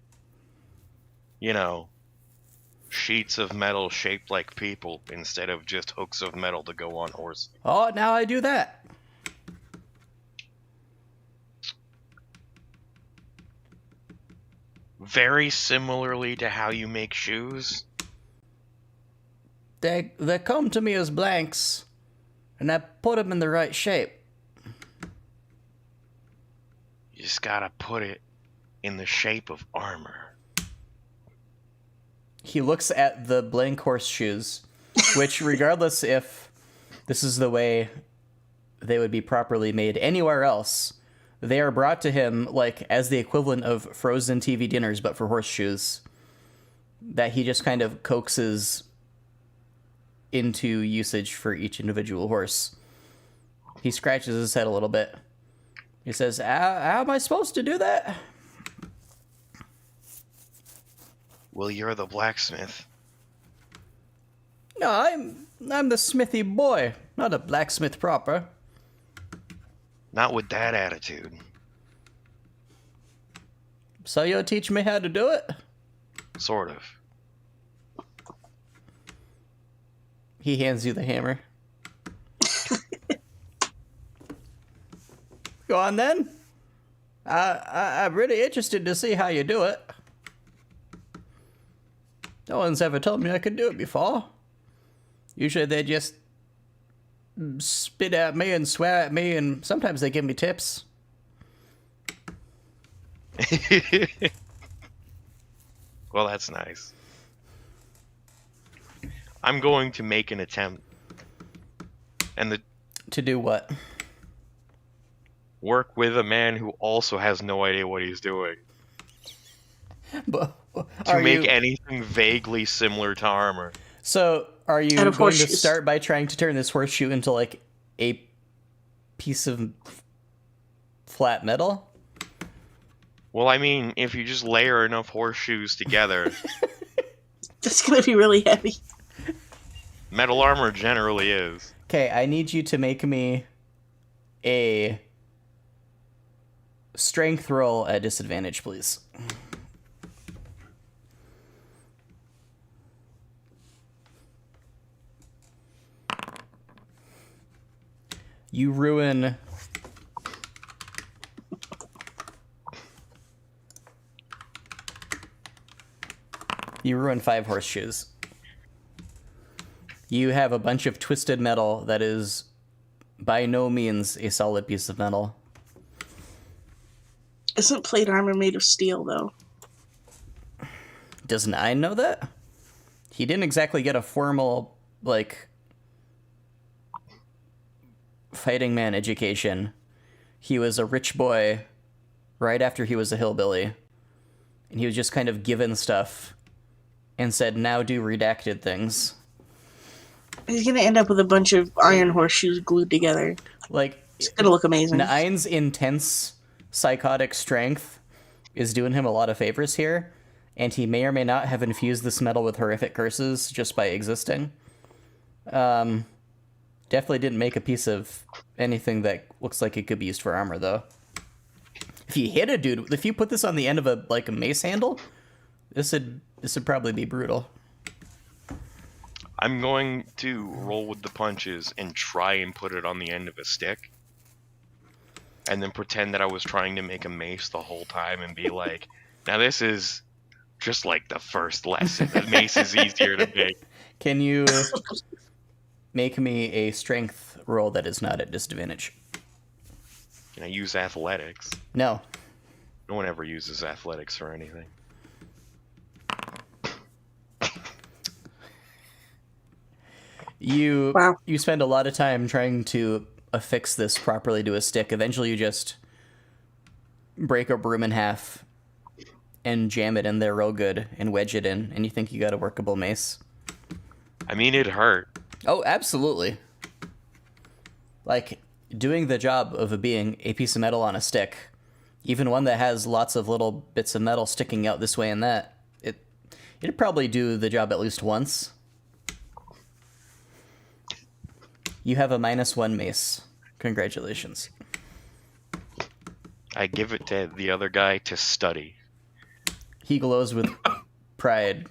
Speaker 4: sheets of metal shaped like people instead of just hooks of metal to go on horses.
Speaker 1: Oh, now I do that.
Speaker 4: Very similarly to how you make shoes.
Speaker 1: They come to me as blanks, and I put them in the right shape.
Speaker 4: You just gotta put it in the shape of armor.
Speaker 1: He looks at the blank horseshoes, which, regardless if this is the way they would be properly made anywhere else, they are brought to him like as the equivalent of frozen TV dinners, but for horseshoes, that he just kind of coaxes into usage for each individual horse. He scratches his head a little bit. He says, how am I supposed to do that?
Speaker 4: Well, you're the blacksmith.
Speaker 1: No, I'm the smithy boy, not a blacksmith proper.
Speaker 4: Not with that attitude.
Speaker 1: So you'll teach me how to do it?
Speaker 4: Sort of.
Speaker 1: He hands you the hammer. Go on then. I'm really interested to see how you do it. No one's ever told me I could do it before. Usually they just spit at me and swear at me, and sometimes they give me tips.
Speaker 4: Well, that's nice. I'm going to make an attempt. And
Speaker 1: To do what?
Speaker 4: work with a man who also has no idea what he's doing.
Speaker 1: But
Speaker 4: To make anything vaguely similar to armor.
Speaker 1: So, are you
Speaker 2: Out of
Speaker 1: going to
Speaker 2: horseshoes.
Speaker 1: start by trying to turn this horseshoe into, like, a piece of flat metal?
Speaker 4: Well, I mean, if you just layer enough horseshoes together,
Speaker 2: That's gonna be really heavy.
Speaker 4: metal armor generally is.
Speaker 1: Okay, I need you to make me a strength roll at disadvantage, please. You ruin... You ruin 5 horseshoes. You have a bunch of twisted metal that is by no means a solid piece of metal.
Speaker 2: Isn't plate armor made of steel, though?
Speaker 1: Does Nine know that? He didn't exactly get a formal, like, fighting man education. He was a rich boy right after he was a hillbilly. And he was just kind of given stuff and said, now do redacted things.
Speaker 2: He's gonna end up with a bunch of iron horseshoes glued together.
Speaker 1: Like,
Speaker 2: It's gonna look amazing.
Speaker 1: Nine's intense psychotic strength is doing him a lot of favors here, and he may or may not have infused this metal with horrific curses just by existing. Definitely didn't make a piece of anything that looks like it could be used for armor, though. If you hit a dude, if you put this on the end of a mace handle, this would probably be brutal.
Speaker 4: I'm going to roll with the punches and try and put it on the end of a stick. And then pretend that I was trying to make a mace the whole time and be like, now this is just like the first lesson. The mace is easier to make.
Speaker 1: Can you make me a strength roll that is not at disadvantage?
Speaker 4: Can I use athletics?
Speaker 1: No.
Speaker 4: No one ever uses athletics for anything.
Speaker 1: You
Speaker 2: Wow.
Speaker 1: you spend a lot of time trying to affix this properly to a stick. Eventually, you just break a broom in half and jam it in there real good and wedge it in, and you think you got a workable mace.
Speaker 4: I mean, it hurt.
Speaker 1: Oh, absolutely. Like, doing the job of being a piece of metal on a stick, even one that has lots of little bits of metal sticking out this way and that, it'd probably do the job at least once. You have a -1 mace. Congratulations.
Speaker 4: I give it to the other guy to study.
Speaker 1: He glows with pride.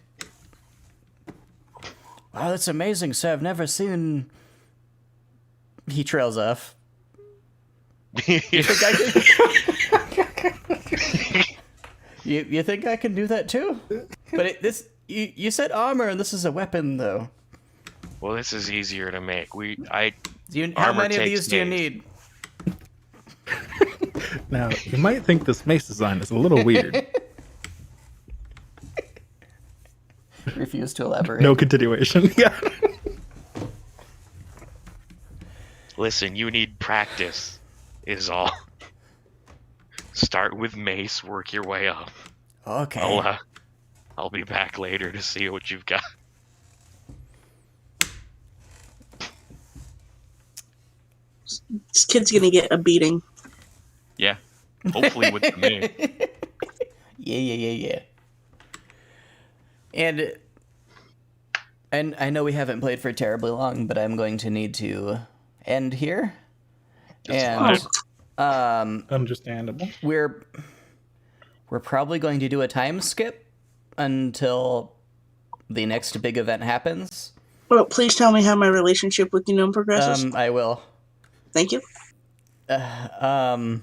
Speaker 1: Wow, that's amazing, sir. I've never seen... He trails off. You think you think I can do that too? But you said armor, and this is a weapon, though.
Speaker 4: Well, this is easier to make.
Speaker 1: How
Speaker 4: Armor
Speaker 1: many of
Speaker 4: takes
Speaker 1: these do you
Speaker 4: days.
Speaker 1: need?
Speaker 5: Now, you might think this mace design is a little weird.
Speaker 1: Refuse to elaborate.
Speaker 5: No continuation. Yeah.
Speaker 4: Listen, you need practice, is all. Start with mace, work your way up.
Speaker 1: Okay.
Speaker 4: I'll be back later to see what you've got.
Speaker 2: This kid's gonna get a beating.
Speaker 4: Yeah, hopefully with me.
Speaker 1: Yeah. And I know we haven't played for terribly long, but I'm going to need to end here. And
Speaker 5: Understandable.
Speaker 1: we're probably going to do a time skip until the next big event happens.
Speaker 2: Well, please tell me how my relationship with Gnome progresses.
Speaker 1: I will.
Speaker 2: Thank you.
Speaker 4: And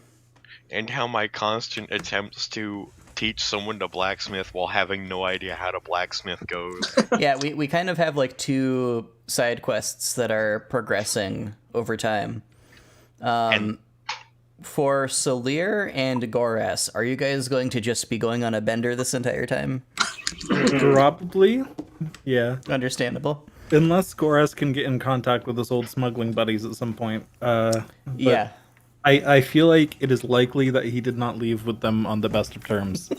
Speaker 4: how my constant attempts to teach someone to blacksmith while having no idea how to blacksmith goes.
Speaker 1: Yeah, we kind of have like 2 side quests that are progressing over time.
Speaker 4: And-
Speaker 1: For Salir and Goras, are you guys going to just be going on a bender this entire time?
Speaker 5: Probably. Yeah.
Speaker 1: Understandable.
Speaker 5: Unless Goras can get in contact with his old smuggling buddies at some point.
Speaker 1: Yeah.
Speaker 5: I feel like it is likely that he did not leave with them on the best of terms.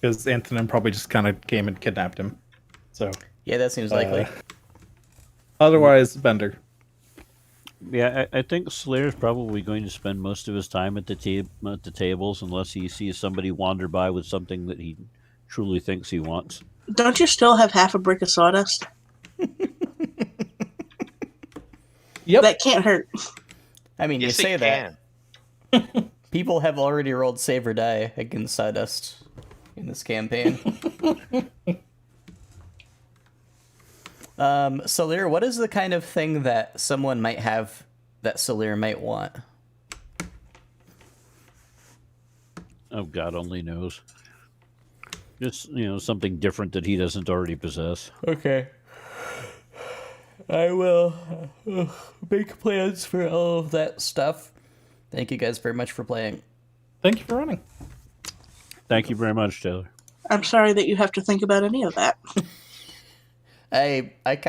Speaker 5: Because Antonin probably just kind of came and kidnapped him. So,
Speaker 1: Yeah, that seems likely.
Speaker 5: otherwise, Bender.
Speaker 3: Yeah, I think Slayer's probably going to spend most of his time at the tables unless he sees somebody wander by with something that he truly thinks he wants.
Speaker 2: Don't you still have half a brick of sawdust?
Speaker 5: Yep.
Speaker 2: That can't hurt.
Speaker 1: I mean,
Speaker 4: Yes,
Speaker 1: you say
Speaker 4: it
Speaker 1: that.
Speaker 4: can.
Speaker 1: People have already rolled save or die against Sawdust in this campaign. Salir, what is the kind of thing that someone might have that Salir might want?
Speaker 3: Oh, God only knows. Just, something different that he doesn't already possess.
Speaker 1: Okay. I will make plans for all of that stuff. Thank you guys very much for playing.
Speaker 5: Thank you for running.
Speaker 3: Thank you very much, Taylor.
Speaker 2: I'm sorry that you have to think about any of that.
Speaker 1: I kind